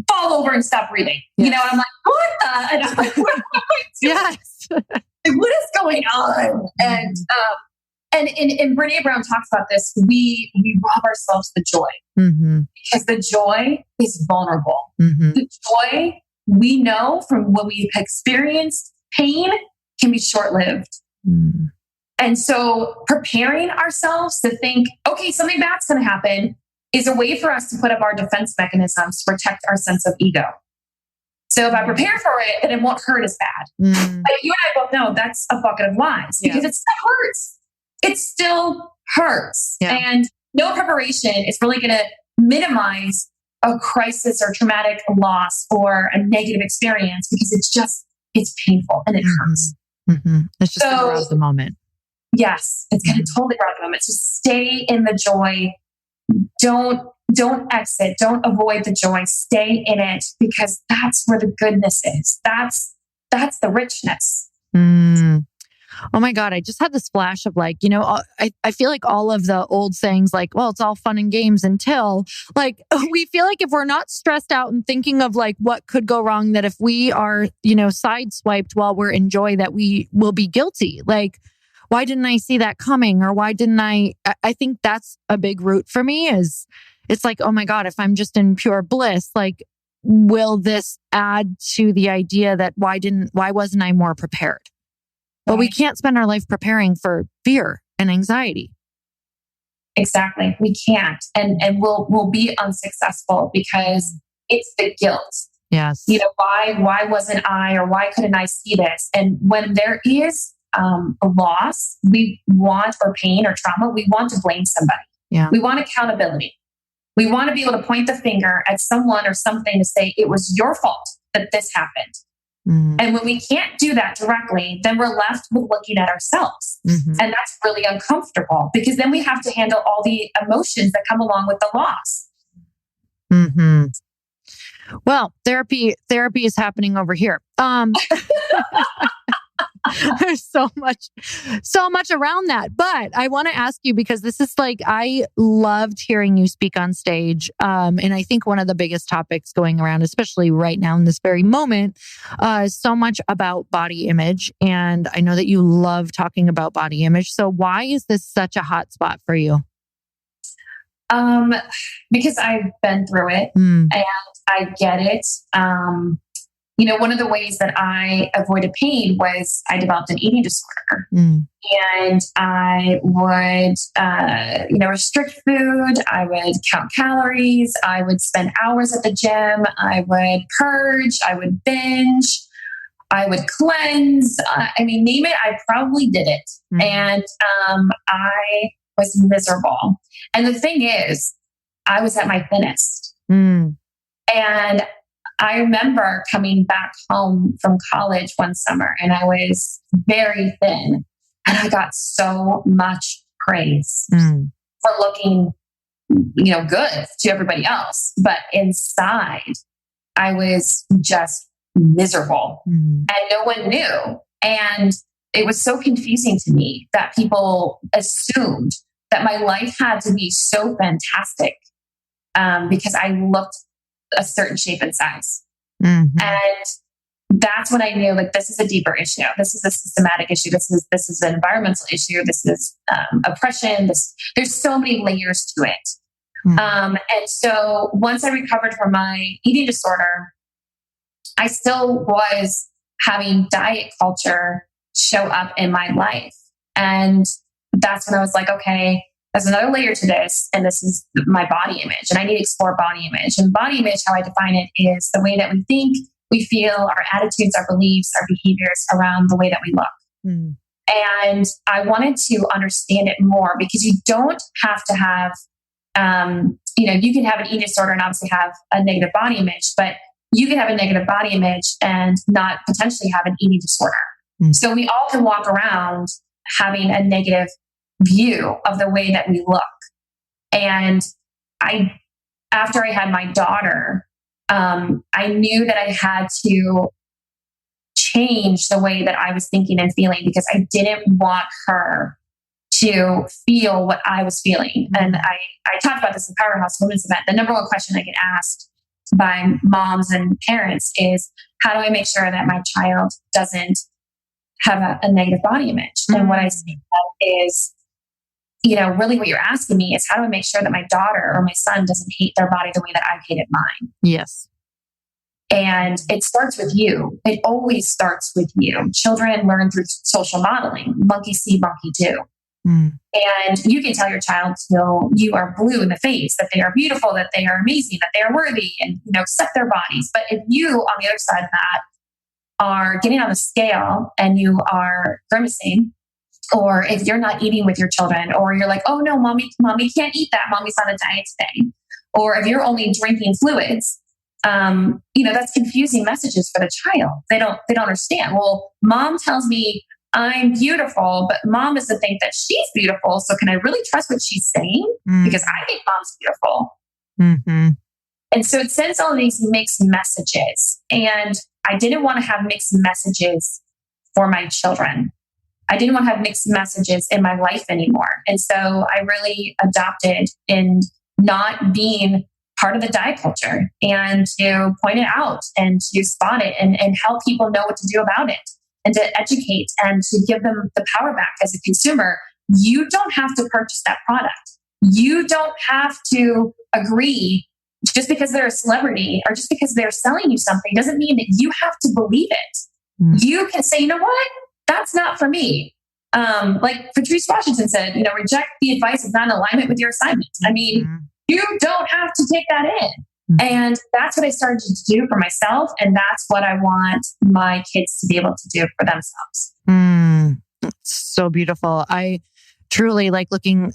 fall over and stop breathing. And I'm like, what the? And I'm like, what am I doing? Yes. What is going on? And Brene Brown talks about this. We rob ourselves the joy because the joy is vulnerable. The joy, we know from when we've experienced pain, can be short-lived. And so preparing ourselves to think, okay, something bad's going to happen, is a way for us to put up our defense mechanisms to protect our sense of ego. So if I prepare for it, then it won't hurt as bad. But you and I both know that's a bucket of lies, because it still hurts. It still hurts. Yeah. And no preparation is really going to minimize a crisis or traumatic loss or a negative experience, because it's painful and it hurts. It's just going to rob the moment. Yes, it's going to totally rob the moment. So stay in the joy. Don't exit. Don't avoid the joy. Stay in it, because that's where the goodness is. That's the richness. Oh my God. I just had this flash of like, I feel like all of the old sayings like, well, it's all fun and games until, like, we feel like if we're not stressed out and thinking of like what could go wrong, that if we are, sideswiped while we're in joy, that we will be guilty. Like, why didn't I see that coming? Or why didn't I think that's a big root for me is it's like, oh my God, if I'm just in pure bliss, like, will this add to the idea that why wasn't I more prepared? But we can't spend our life preparing for fear and anxiety. Exactly. We can't. And we'll be unsuccessful because it's the guilt. Yes. Why wasn't I, or why couldn't I see this? And when there is a loss, or pain or trauma, we want to blame somebody. Yeah. We want accountability. We want to be able to point the finger at someone or something to say, it was your fault that this happened. And when we can't do that directly, then we're left with looking at ourselves. And that's really uncomfortable, because then we have to handle all the emotions that come along with the loss. Well, therapy is happening over here. There's so much around that. But I want to ask you, because this is like, I loved hearing you speak on stage. And I think one of the biggest topics going around, especially right now in this very moment, is so much about body image. And I know that you love talking about body image. So why is this such a hot spot for you? Because I've been through it and I get it. One of the ways that I avoided pain was I developed an eating disorder, and I would, restrict food. I would count calories. I would spend hours at the gym. I would purge. I would binge. I would cleanse. Name it. I probably did it. Mm. And I was miserable. And the thing is, I was at my thinnest. Mm. And I remember coming back home from college one summer and I was very thin. And I got so much praise for looking, good to everybody else. But inside, I was just miserable and no one knew. And it was so confusing to me that people assumed that my life had to be so fantastic because I looked a certain shape and size. And that's when I knew, like, this is a deeper issue. This is a systematic issue. This is an environmental issue. This is oppression. There's so many layers to it. And so once I recovered from my eating disorder, I still was having diet culture show up in my life. And that's when I was like, okay, there's another layer to this. And this is my body image. And I need to explore body image. And body image, how I define it, is the way that we think, we feel, our attitudes, our beliefs, our behaviors around the way that we look. And I wanted to understand it more because you don't have to have, you can have an eating disorder and obviously have a negative body image, but you can have a negative body image and not potentially have an eating disorder. So we all can walk around having a negative view of the way that we look. And after I had my daughter, I knew that I had to change the way that I was thinking and feeling because I didn't want her to feel what I was feeling. And I talked about this in Powerhouse Women's Event. The number one question I get asked by moms and parents is, how do I make sure that my child doesn't have a negative body image? And what I say is, really what you're asking me is, how do I make sure that my daughter or my son doesn't hate their body the way that I've hated mine? Yes. And it starts with you. It always starts with you. Children learn through social modeling. Monkey see, monkey do. And you can tell your child till you are blue in the face that they are beautiful, that they are amazing, that they are worthy, and accept their bodies. But if you, on the other side of that, are getting on the scale and you are grimacing, or if you're not eating with your children, or you're like, oh no, mommy can't eat that. Mommy's on a diet today. Or if you're only drinking fluids, that's confusing messages for the child. They don't understand. Well, mom tells me I'm beautiful, but mom doesn't think that she's beautiful. So can I really trust what she's saying? Because I think mom's beautiful. And so it sends all these mixed messages. And I didn't want to have mixed messages for my children. I didn't want to have mixed messages in my life anymore. And so I really adopted in not being part of the diet culture and to point it out and to spot it and help people know what to do about it and to educate and to give them the power back as a consumer. You don't have to purchase that product. You don't have to agree just because they're a celebrity or just because they're selling you something doesn't mean that you have to believe it. You can say, you know what? That's not for me. Like Patrice Washington said, reject the advice of not in alignment with your assignment. You don't have to take that in. And that's what I started to do for myself. And that's what I want my kids to be able to do for themselves. So beautiful. I truly like looking,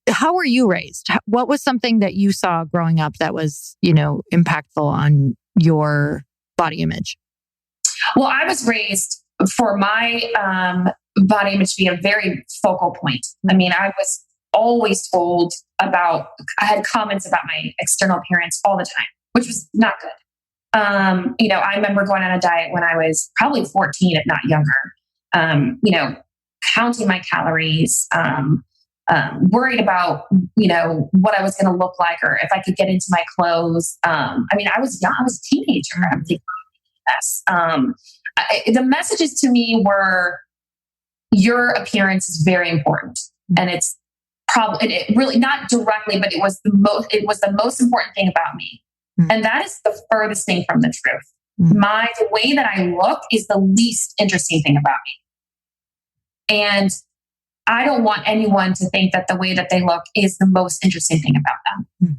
how were you raised? What was something that you saw growing up that was, impactful on your body image? Well, I was raised for my body image to be a very focal point. I was always told I had comments about my external appearance all the time, which was not good. I remember going on a diet when I was probably 14, if not younger, counting my calories, worried about, what I was going to look like or if I could get into my clothes. I was young, I was a teenager. I'm thinking this. The messages to me were, your appearance is very important. And it's probably really not directly, but it was the most important thing about me. And that is the furthest thing from the truth. The way that I look is the least interesting thing about me. And I don't want anyone to think that the way that they look is the most interesting thing about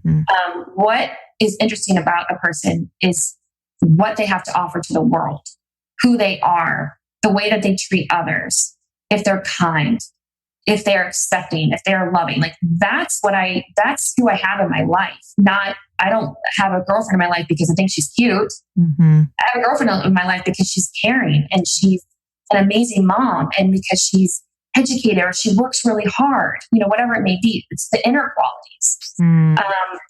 them. What is interesting about a person is what they have to offer to the world, who they are, the way that they treat others, if they're kind, if they're accepting, if they're loving, like that's who I have in my life. I don't have a girlfriend in my life because I think she's cute. Mm-hmm. I have a girlfriend in my life because she's caring and she's an amazing mom and because she's educated or she works really hard, whatever it may be. It's the inner qualities. Mm.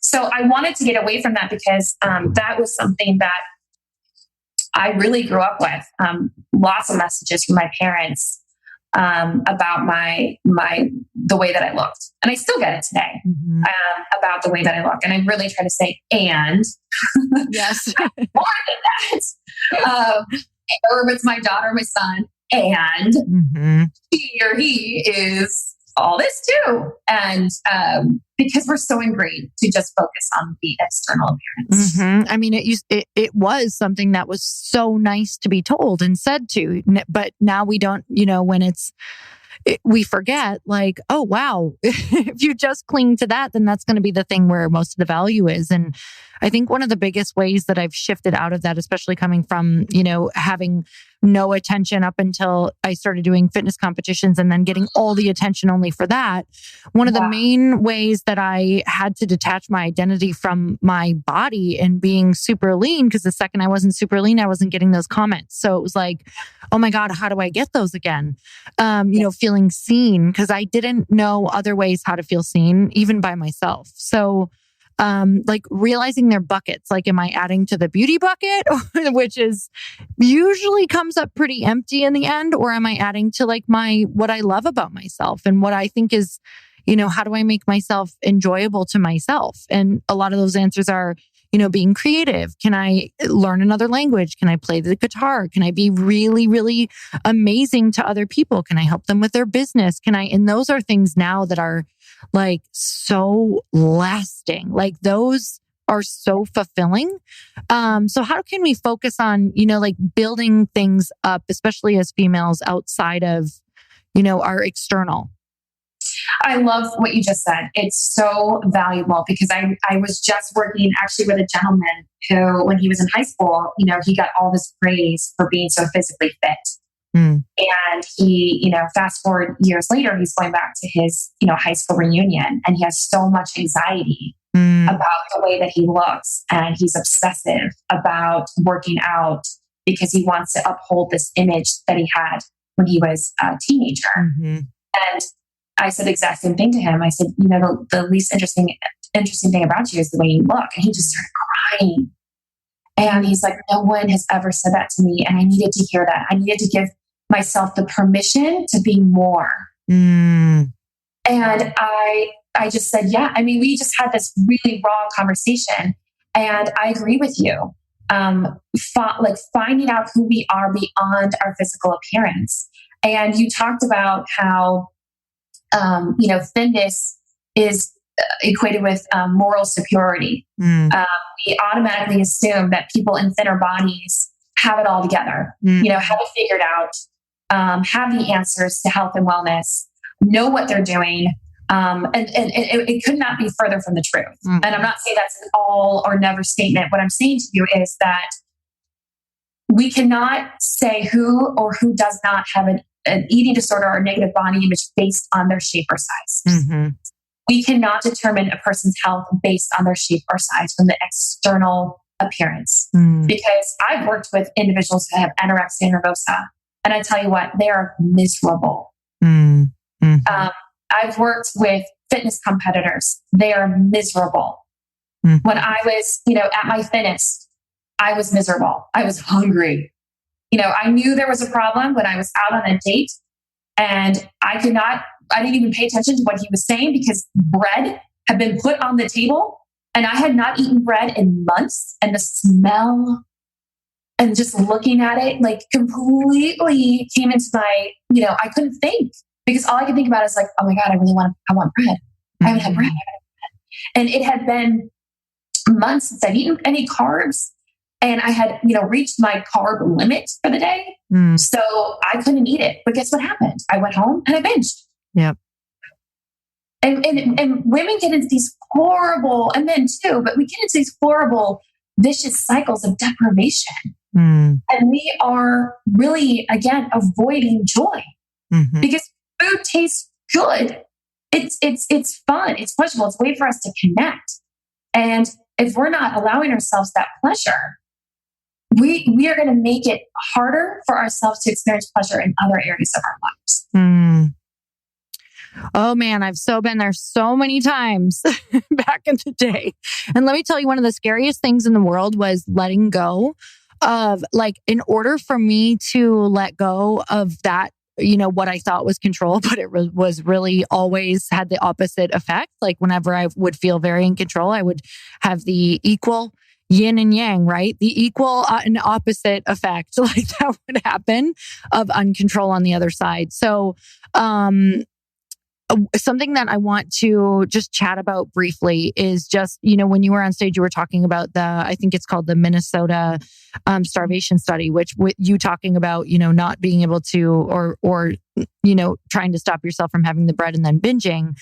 So I wanted to get away from that because that was something that I really grew up with. Lots of messages from my parents about the way that I looked. And I still get it today about the way that I look. And I really try to say, and yes, more than that. Or if it's my daughter or my son, and she or he is all this too. And because we're so ingrained to just focus on the external appearance. I mean, it was something that was so nice to be told and said to, but now we don't, when we forget like, oh, wow, if you just cling to that, then that's going to be the thing where most of the value is. And I think one of the biggest ways that I've shifted out of that, especially coming from, having no attention up until I started doing fitness competitions and then getting all the attention only for that. One of the main ways that I had to detach my identity from my body and being super lean, because the second I wasn't super lean, I wasn't getting those comments. So it was like, oh my God, how do I get those again? Feeling seen, because I didn't know other ways how to feel seen, even by myself. So like realizing their buckets, like, am I adding to the beauty bucket, which is usually comes up pretty empty in the end? Or am I adding to like what I love about myself and what I think is, how do I make myself enjoyable to myself? And a lot of those answers are, being creative. Can I learn another language? Can I play the guitar? Can I be really, really amazing to other people? Can I help them with their business? And those are things now that are like so lasting. Like those are so fulfilling. So how can we focus on, like building things up, especially as females outside of, our external? I love what you just said. It's so valuable because I was just working actually with a gentleman who, when he was in high school, he got all this praise for being so physically fit. And he, fast forward years later, he's going back to his, high school reunion and he has so much anxiety about the way that he looks. And he's obsessive about working out because he wants to uphold this image that he had when he was a teenager. And I said the exact same thing to him. I said, the least interesting thing about you is the way you look. And he just started crying. And he's like, no one has ever said that to me. And I needed to hear that. I needed to give myself the permission to be more. And I just said, yeah. I mean, we just had this really raw conversation. And I agree with you. Finding out who we are beyond our physical appearance. And you talked about how thinness is equated with moral superiority. We automatically assume that people in thinner bodies have it all together, have it figured out, have the answers to health and wellness, know what they're doing. And it could not be further from the truth. And I'm not saying that's an all or never statement. What I'm saying to you is that we cannot say who or who does not have an eating disorder or negative body image based on their shape or size. We cannot determine a person's health based on their shape or size from the external appearance. Because I've worked with individuals who have anorexia nervosa, and I tell you what, they are miserable. I've worked with fitness competitors. They are miserable. When I was, at my thinnest, I was miserable. I was hungry. I knew there was a problem when I was out on a date and I didn't even pay attention to what he was saying because bread had been put on the table and I had not eaten bread in months, and the smell and just looking at it like completely came into my, I couldn't think because all I could think about is like, oh my God, I want bread. I haven't had bread. And it had been months since I'd eaten any carbs. And I had, reached my carb limit for the day. So I couldn't eat it. But guess what happened? I went home and I binged. Yep. And women get into these horrible, and men too, but we get into these horrible, vicious cycles of deprivation. And we are really, again, avoiding joy because food tastes good. It's fun. It's pleasurable. It's a way for us to connect. And if we're not allowing ourselves that pleasure, we are going to make it harder for ourselves to experience pleasure in other areas of our lives. Oh man, I've so been there so many times back in the day. And let me tell you, one of the scariest things in the world was letting go of, like, in order for me to let go of that, what I thought was control, but it was really always had the opposite effect. Like whenever I would feel very in control, I would have the equal yin and yang, right? The equal and opposite effect, like that would happen of uncontrol on the other side. So, something that I want to just chat about briefly is just, when you were on stage, you were talking about I think it's called the Minnesota starvation study, which with you talking about, not being able to, or trying to stop yourself from having the bread and then binging.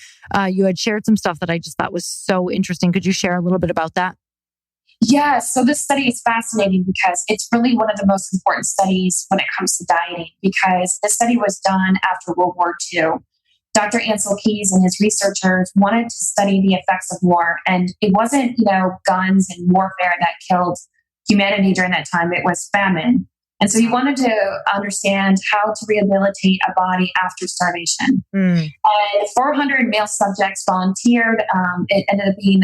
You had shared some stuff that I just thought was so interesting. Could you share a little bit about that? Yeah, so this study is fascinating because it's really one of the most important studies when it comes to dieting, because this study was done after World War II. Dr. Ansel Keys and his researchers wanted to study the effects of war. And it wasn't, guns and warfare that killed humanity during that time. It was famine. And so he wanted to understand how to rehabilitate a body after starvation. And 400 male subjects volunteered. It ended up being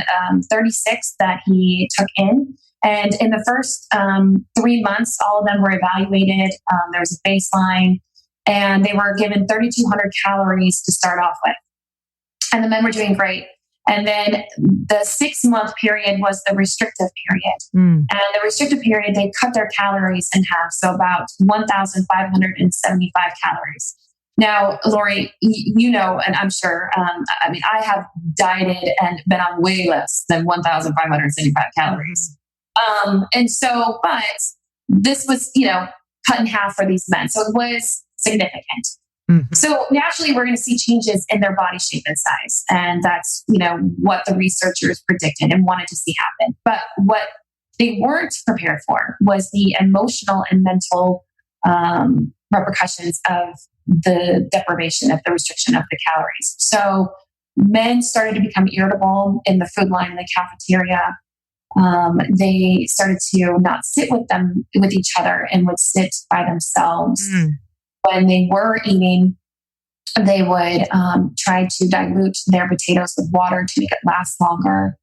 36 that he took in. And in the first 3 months, all of them were evaluated. There was a baseline. And they were given 3,200 calories to start off with. And the men were doing great. And then the 6-month period was the restrictive period. And the restrictive period, they cut their calories in half. So about 1,575 calories. Now, Lori, and I'm sure, I have dieted and been on way less than 1,575 calories. But this was, cut in half for these men. So it was significant. So naturally, we're going to see changes in their body shape and size. And that's, what the researchers predicted and wanted to see happen. But what they weren't prepared for was the emotional and mental repercussions of the deprivation, of the restriction of the calories. So men started to become irritable in the food line in the cafeteria. They started to not sit with each other and would sit by themselves. When they were eating, they would try to dilute their potatoes with water to make it last longer.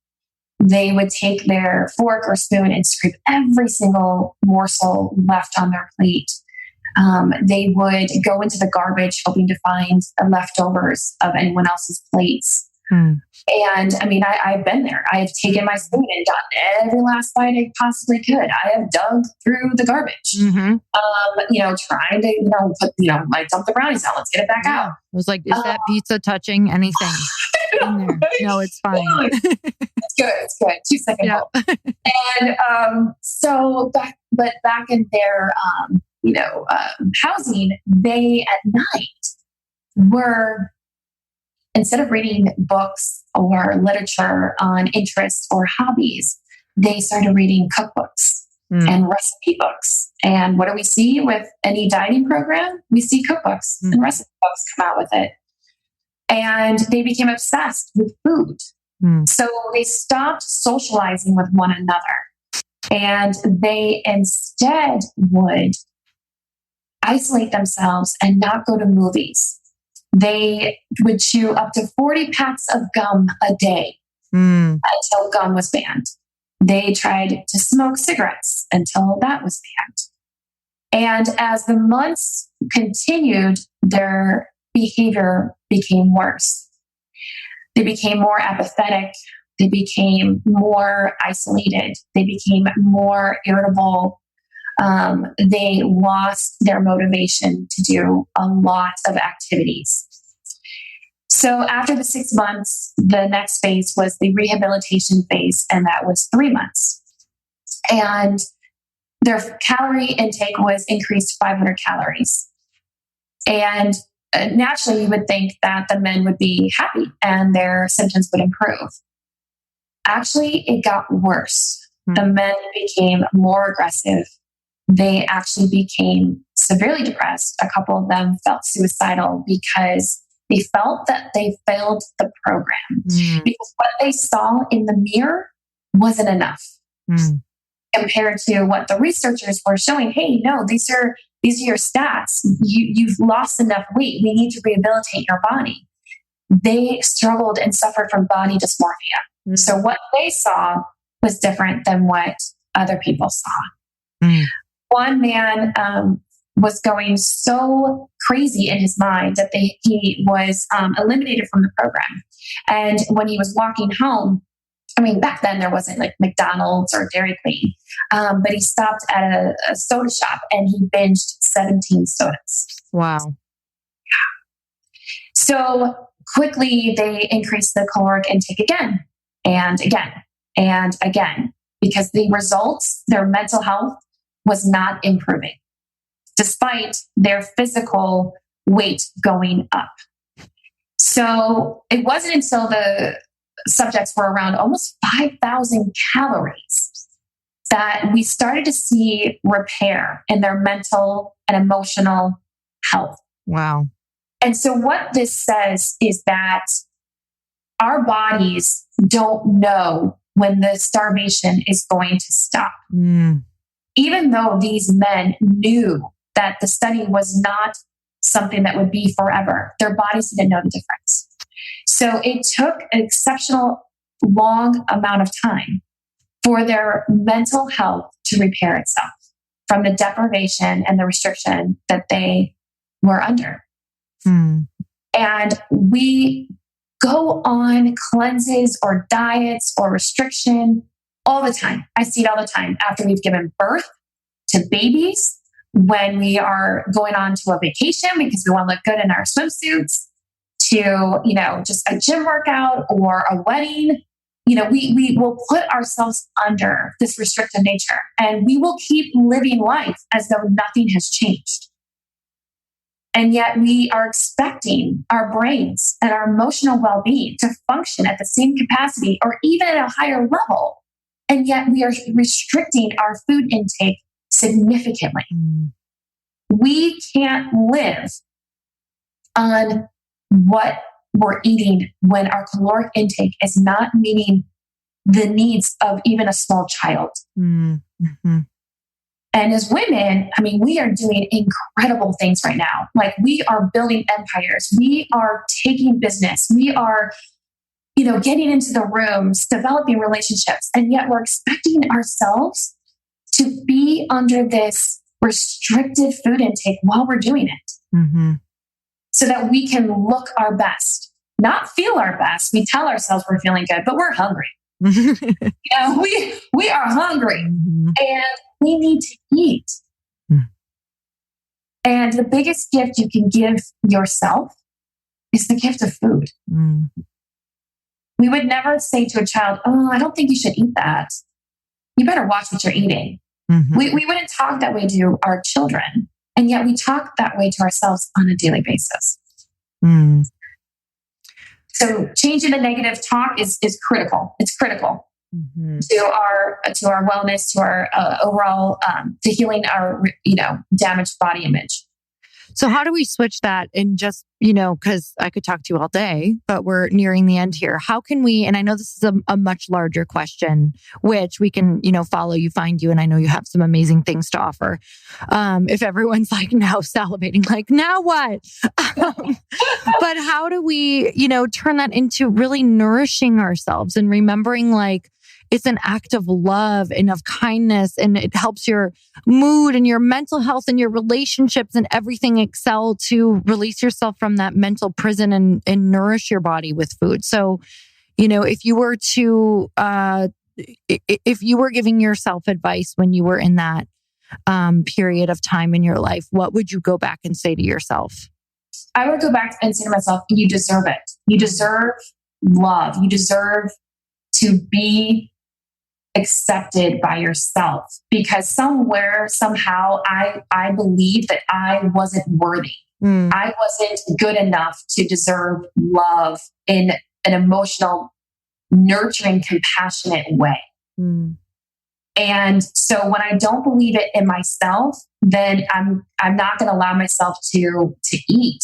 They would take their fork or spoon and scrape every single morsel left on their plate. They would go into the garbage hoping to find the leftovers of anyone else's plates. And I've been there. I have taken my spoon and gotten every last bite I possibly could. I have dug through the garbage, trying to, I dump the brownies out. Let's get it back out. I was like, is that pizza touching anything in there? No, it's fine. It's good. It's good. 2 seconds. Yeah. And back in their, housing, they at night were, instead of reading books or literature on interests or hobbies, they started reading cookbooks and recipe books. And what do we see with any dieting program? We see cookbooks and recipe books come out with it. And they became obsessed with food. So they stopped socializing with one another. And they instead would isolate themselves and not go to movies. They would chew up to 40 packs of gum a day until gum was banned. They tried to smoke cigarettes until that was banned. And as the months continued, their behavior became worse. They became more apathetic. They became more isolated. They became more irritable. They lost their motivation to do a lot of activities. So after the 6 months, the next phase was the rehabilitation phase, and that was 3 months. And their calorie intake was increased 500 calories. And naturally, you would think that the men would be happy and their symptoms would improve. Actually, it got worse. The men became more aggressive, they actually became severely depressed. A couple of them felt suicidal because they felt that they failed the program because what they saw in the mirror wasn't enough compared to what the researchers were showing. Hey, no, these are your stats. You've lost enough weight. We need to rehabilitate your body. They struggled and suffered from body dysmorphia. So what they saw was different than what other people saw. One man was going so crazy in his mind that he was eliminated from the program. And when he was walking home, I mean, back then there wasn't like McDonald's or Dairy Queen, but he stopped at a soda shop and he binged 17 sodas. Wow. So quickly they increased the caloric intake again and again and again because the results, their mental health was not improving despite their physical weight going up. So it wasn't until the subjects were around almost 5,000 calories that we started to see repair in their mental and emotional health. Wow. And so what this says is that our bodies don't know when the starvation is going to stop. Even though these men knew that the study was not something that would be forever, their bodies didn't know the difference. So it took an exceptional long amount of time for their mental health to repair itself from the deprivation and the restriction that they were under. And we go on cleanses or diets or restriction all the time. I see it all the time after we've given birth to babies, when we are going on to a vacation because we want to look good in our swimsuits, to, just a gym workout or a wedding. We will put ourselves under this restrictive nature and we will keep living life as though nothing has changed. And yet we are expecting our brains and our emotional well-being to function at the same capacity or even at a higher level. And yet we are restricting our food intake significantly. We can't live on what we're eating when our caloric intake is not meeting the needs of even a small child. And as women, I mean, we are doing incredible things right now. Like we are building empires. We are taking business. We are, getting into the rooms, developing relationships. And yet we're expecting ourselves to be under this restricted food intake while we're doing it. So that we can look our best, not feel our best. We tell ourselves we're feeling good, but we're hungry. We are hungry and we need to eat. And the biggest gift you can give yourself is the gift of food. We would never say to a child, "Oh, I don't think you should eat that. You better watch what you're eating." We wouldn't talk that way to our children. And yet we talk that way to ourselves on a daily basis. So changing the negative talk is critical. It's critical to our wellness, to our overall, to healing our, damaged body image. So how do we switch that and just, because I could talk to you all day, but we're nearing the end here. How can we, and I know this is a much larger question, which we can, follow you, find you, and I know you have some amazing things to offer. If everyone's like now salivating, like now what? But how do we, turn that into really nourishing ourselves and remembering like, it's an act of love and of kindness, and it helps your mood and your mental health and your relationships and everything excel to release yourself from that mental prison and nourish your body with food. So, if you were to, if you were giving yourself advice when you were in that period of time in your life, what would you go back and say to yourself? I would go back and say to myself, you deserve it. You deserve love. You deserve to be accepted by yourself, because somewhere, somehow, I believe that I wasn't worthy. I wasn't good enough to deserve love in an emotional, nurturing, compassionate way. And so when I don't believe it in myself, then I'm not going to allow myself to eat.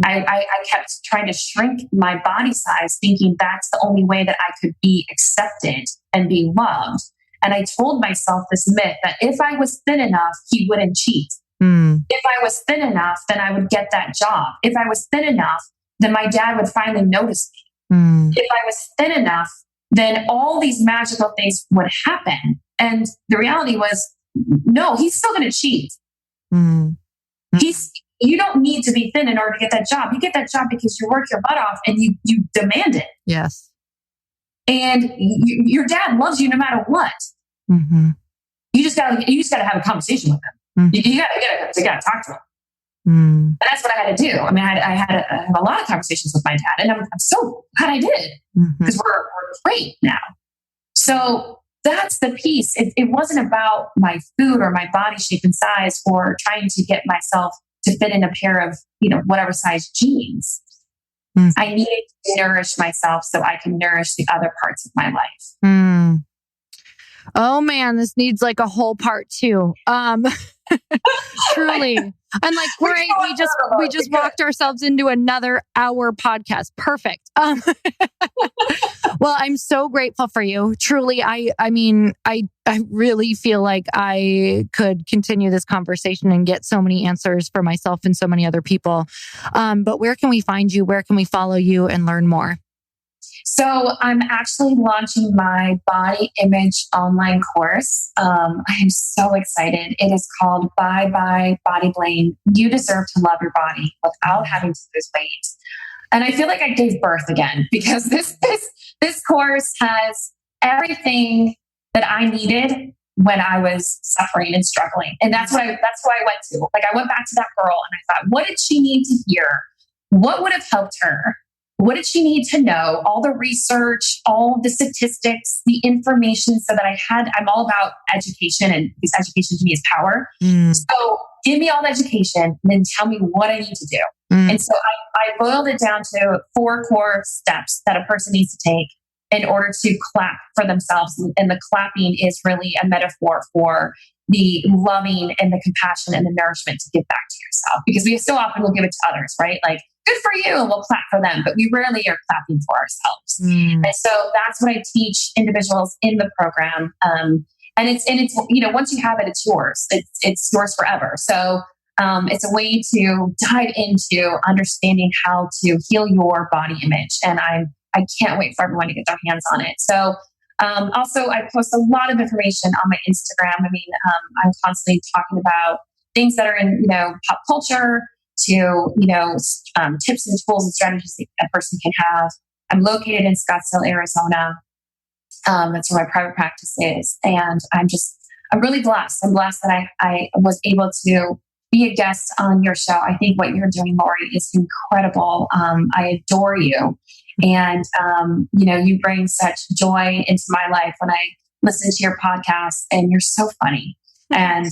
I kept trying to shrink my body size, thinking that's the only way that I could be accepted and be loved. And I told myself this myth that if I was thin enough, he wouldn't cheat. If I was thin enough, then I would get that job. If I was thin enough, then my dad would finally notice me. If I was thin enough, then all these magical things would happen. And the reality was, no, he's still going to cheat. You don't need to be thin in order to get that job. You get that job because you work your butt off and you demand it. Yes. And your dad loves you no matter what. You just gotta have a conversation with him. You gotta talk to him. And that's what I had to do. I mean, I had a lot of conversations with my dad, and I'm so glad I did, because we're great now. So that's the piece. It wasn't about my food or my body shape and size, or trying to get myself to fit in a pair of, whatever size jeans. I needed to nourish myself so I can nourish the other parts of my life. Oh man, this needs like a whole part 2. Truly. And like, great, we just walked ourselves into another hour podcast. Perfect. Well, I'm so grateful for you. Truly, I mean, I really feel like I could continue this conversation and get so many answers for myself and so many other people. But where can we find you? Where can we follow you and learn more? So I'm actually launching my body image online course. I am so excited. It is called Bye Bye Body Blame. You deserve to love your body without having to lose weight. And I feel like I gave birth again, because this course has everything that I needed when I was suffering and struggling. And that's why I went to. Like, I went back to that girl and I thought, what did she need to hear? What would have helped her? What did she need to know? All the research, all the statistics, the information, so that I'm all about education, and because education to me is power. So give me all the education and then tell me what I need to do. And so I boiled it down to 4 core steps that a person needs to take in order to clap for themselves. And the clapping is really a metaphor for the loving and the compassion and the nourishment to give back to yourself, because we so often will give it to others, right? Like, good for you, and we'll clap for them, but we rarely are clapping for ourselves. And so that's what I teach individuals in the program. And it's once you have it, it's yours. It's yours forever. So it's a way to dive into understanding how to heal your body image, and I can't wait for everyone to get their hands on it. So also, I post a lot of information on my Instagram. I mean, I'm constantly talking about things that are in pop culture, to tips and tools and strategies that a person can have. I'm located in Scottsdale, Arizona. That's where my private practice is, and I'm really blessed. I'm blessed that I was able to be a guest on your show. I think what you're doing, Lori, is incredible. I adore you, and you bring such joy into my life when I listen to your podcast, and you're so funny. And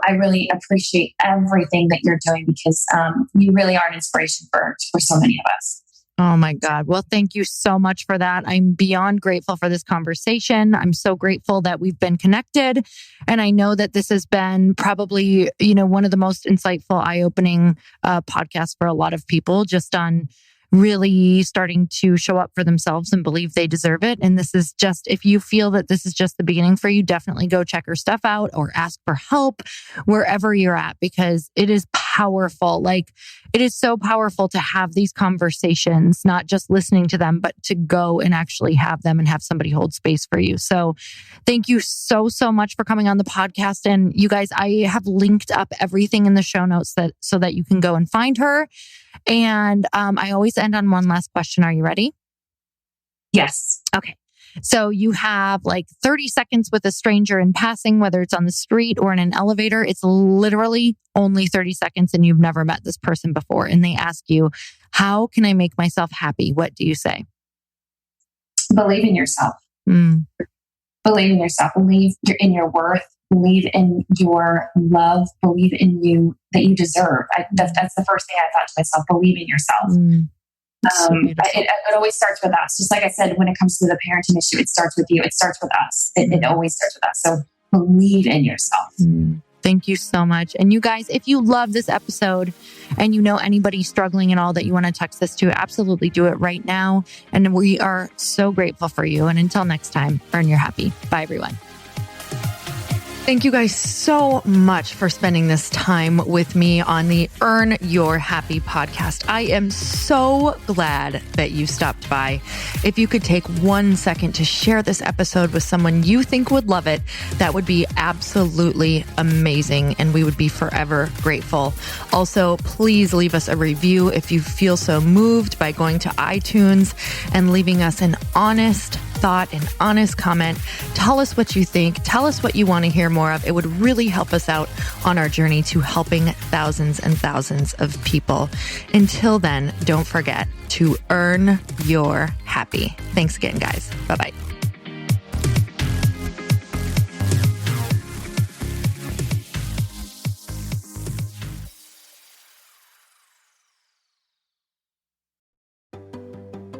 I really appreciate everything that you're doing, because you really are an inspiration for so many of us. Oh my God. Well, thank you so much for that. I'm beyond grateful for this conversation. I'm so grateful that we've been connected. And I know that this has been probably, one of the most insightful, eye-opening podcasts for a lot of people, just on really starting to show up for themselves and believe they deserve it. And this is just, if you feel that this is just the beginning for you, definitely go check her stuff out or ask for help wherever you're at, because it is powerful. Like, it is so powerful to have these conversations, not just listening to them, but to go and actually have them and have somebody hold space for you. So thank you so much for coming on the podcast. And you guys, I have linked up everything in the show notes so that you can go and find her. And I always end on one last question. Are you ready? Yes. Okay. So you have like 30 seconds with a stranger in passing, whether it's on the street or in an elevator. It's literally only 30 seconds and you've never met this person before. And they ask you, how can I make myself happy? What do you say? Believe in yourself. Believe in yourself. Believe in your worth. Believe in your love. Believe in you, that you deserve. That's the first thing I thought to myself. Believe in yourself. So beautiful. It always starts with us. Just like I said, when it comes to the parenting issue, it starts with you. It starts with us. It always starts with us. So believe in yourself. Thank you so much. And you guys, if you love this episode and you know anybody struggling at all that you want to text this to, absolutely do it right now. And we are so grateful for you. And until next time, earn your happy. Bye, everyone. Thank you guys so much for spending this time with me on the Earn Your Happy podcast. I am so glad that you stopped by. If you could take 1 second to share this episode with someone you think would love it, that would be absolutely amazing, and we would be forever grateful. Also, please leave us a review if you feel so moved by going to iTunes and leaving us an honest thought, an honest comment. Tell us what you think. Tell us what you want to hear more of. It would really help us out on our journey to helping thousands and thousands of people. Until then, don't forget to earn your happy. Thanks again, guys. Bye-bye.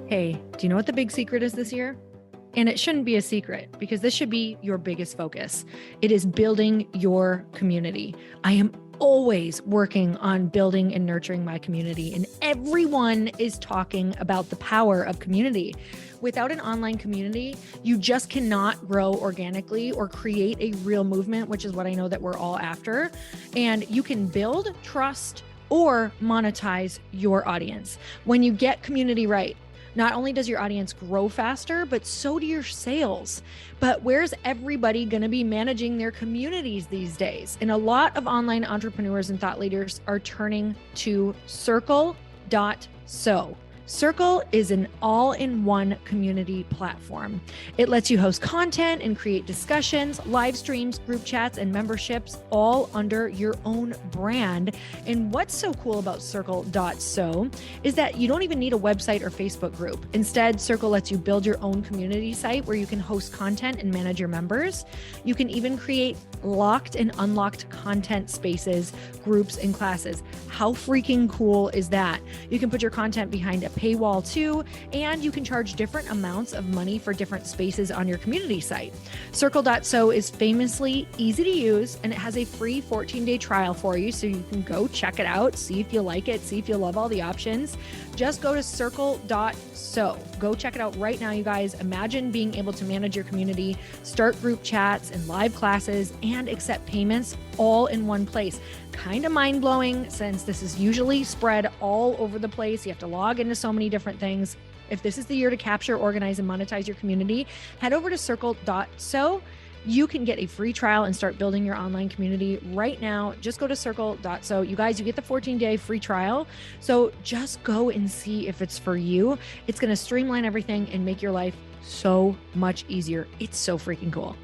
Hey, do you know what the big secret is this year? And it shouldn't be a secret because this should be your biggest focus. It is building your community. I am always working on building and nurturing my community, and everyone is talking about the power of community. Without an online community, you just cannot grow organically or create a real movement, which is what I know that we're all after. And you can build trust or monetize your audience. When you get community right, not only does your audience grow faster, but so do your sales. But where's everybody going to be managing their communities these days? And a lot of online entrepreneurs and thought leaders are turning to Circle.so. Circle is an all-in-one community platform. It lets you host content and create discussions, live streams, group chats, and memberships all under your own brand. And what's so cool about Circle.so is that you don't even need a website or Facebook group. Instead, Circle lets you build your own community site where you can host content and manage your members. You can even create locked and unlocked content spaces, groups, and classes. How freaking cool is that? You can put your content behind a paywall too, and you can charge different amounts of money for different spaces on your community site. Circle.so is famously easy to use, and it has a free 14-day trial for you, so you can go check it out, see if you like it, see if you love all the options. Just go to Circle.so. Go check it out right now, you guys. Imagine being able to manage your community, start group chats and live classes, and accept payments all in one place. Kind of mind-blowing since this is usually spread all over the place. You have to log into so many different things. If this is the year to capture, organize, and monetize your community, head over to Circle.so. You can get a free trial and start building your online community right now. Just go to Circle.so. You guys, you get the 14-day free trial. So just go and see if it's for you. It's going to streamline everything and make your life so much easier. It's so freaking cool.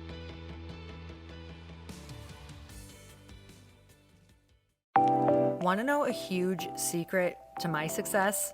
Want to know a huge secret to my success?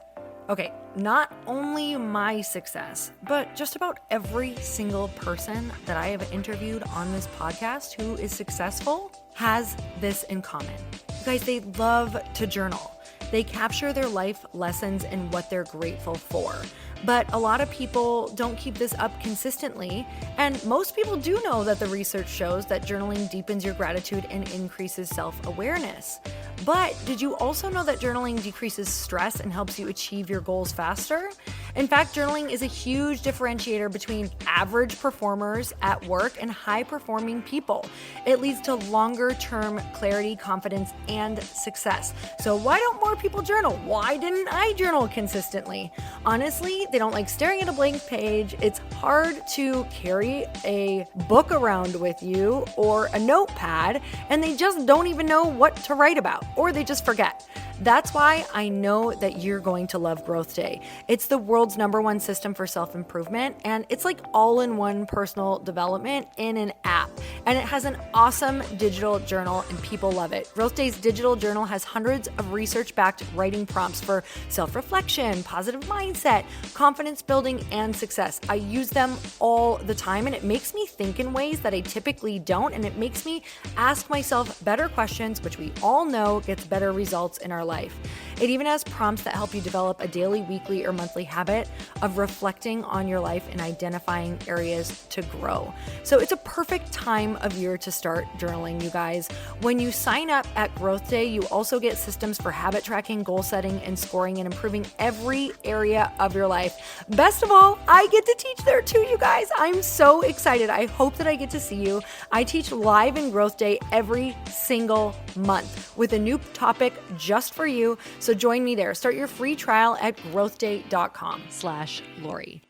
Okay, not only my success, but just about every single person that I have interviewed on this podcast who is successful has this in common. You guys, they love to journal. They capture their life lessons and what they're grateful for. But a lot of people don't keep this up consistently. And most people do know that the research shows that journaling deepens your gratitude and increases self-awareness. But did you also know that journaling decreases stress and helps you achieve your goals faster? In fact, journaling is a huge differentiator between average performers at work and high-performing people. It leads to longer-term clarity, confidence, and success. So why don't more people journal? Why didn't I journal consistently? Honestly, they don't like staring at a blank page. It's hard to carry a book around with you or a notepad, and they just don't even know what to write about, or they just forget. That's why I know that you're going to love Growth Day. It's the world's #1 system for self-improvement, and it's like all-in-one personal development in an app. and it has an awesome digital journal, and people love it. Growth Day's digital journal has hundreds of research-backed writing prompts for self-reflection, positive mindset, confidence building, and success. I use them all the time, and it makes me think in ways that I typically don't, and it makes me ask myself better questions, which we all know gets better results in our life. It even has prompts that help you develop a daily, weekly, or monthly habit of reflecting on your life and identifying areas to grow. So it's a perfect time of year to start journaling, you guys. When you sign up at Growth Day, you also get systems for habit tracking, goal setting, and scoring, and improving every area of your life. Best of all, I get to teach there too, you guys. I'm so excited. I hope that I get to see you. I teach live in Growth Day every single month with a new topic just for you. So join me there. Start your free trial at growthday.com/Lori.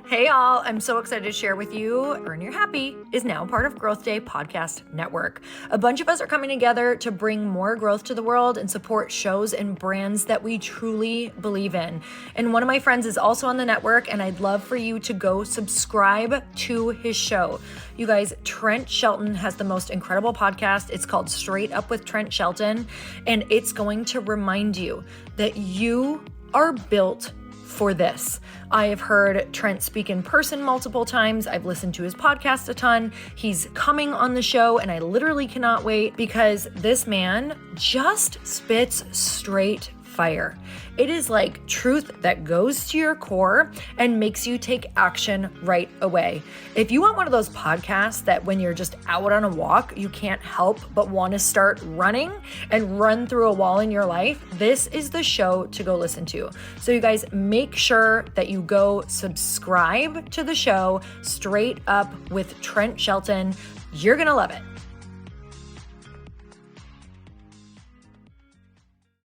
Hey y'all, I'm so excited to share with you, Earn Your Happy is now part of Growth Day Podcast Network. A bunch of us are coming together to bring more growth to the world and support shows and brands that we truly believe in. And one of my friends is also on the network, and I'd love for you to go subscribe to his show. You guys, Trent Shelton has the most incredible podcast. It's called Straight Up with Trent Shelton, and it's going to remind you that you are built for this. I have heard Trent speak in person multiple times. I've listened to his podcast a ton. He's coming on the show, and I literally cannot wait because this man just spits straight fire. It is like truth that goes to your core and makes you take action right away. If you want one of those podcasts that when you're just out on a walk, you can't help but want to start running and run through a wall in your life, this is the show to go listen to. So you guys, make sure that you go subscribe to the show, Straight Up with Trent Shelton. You're going to love it.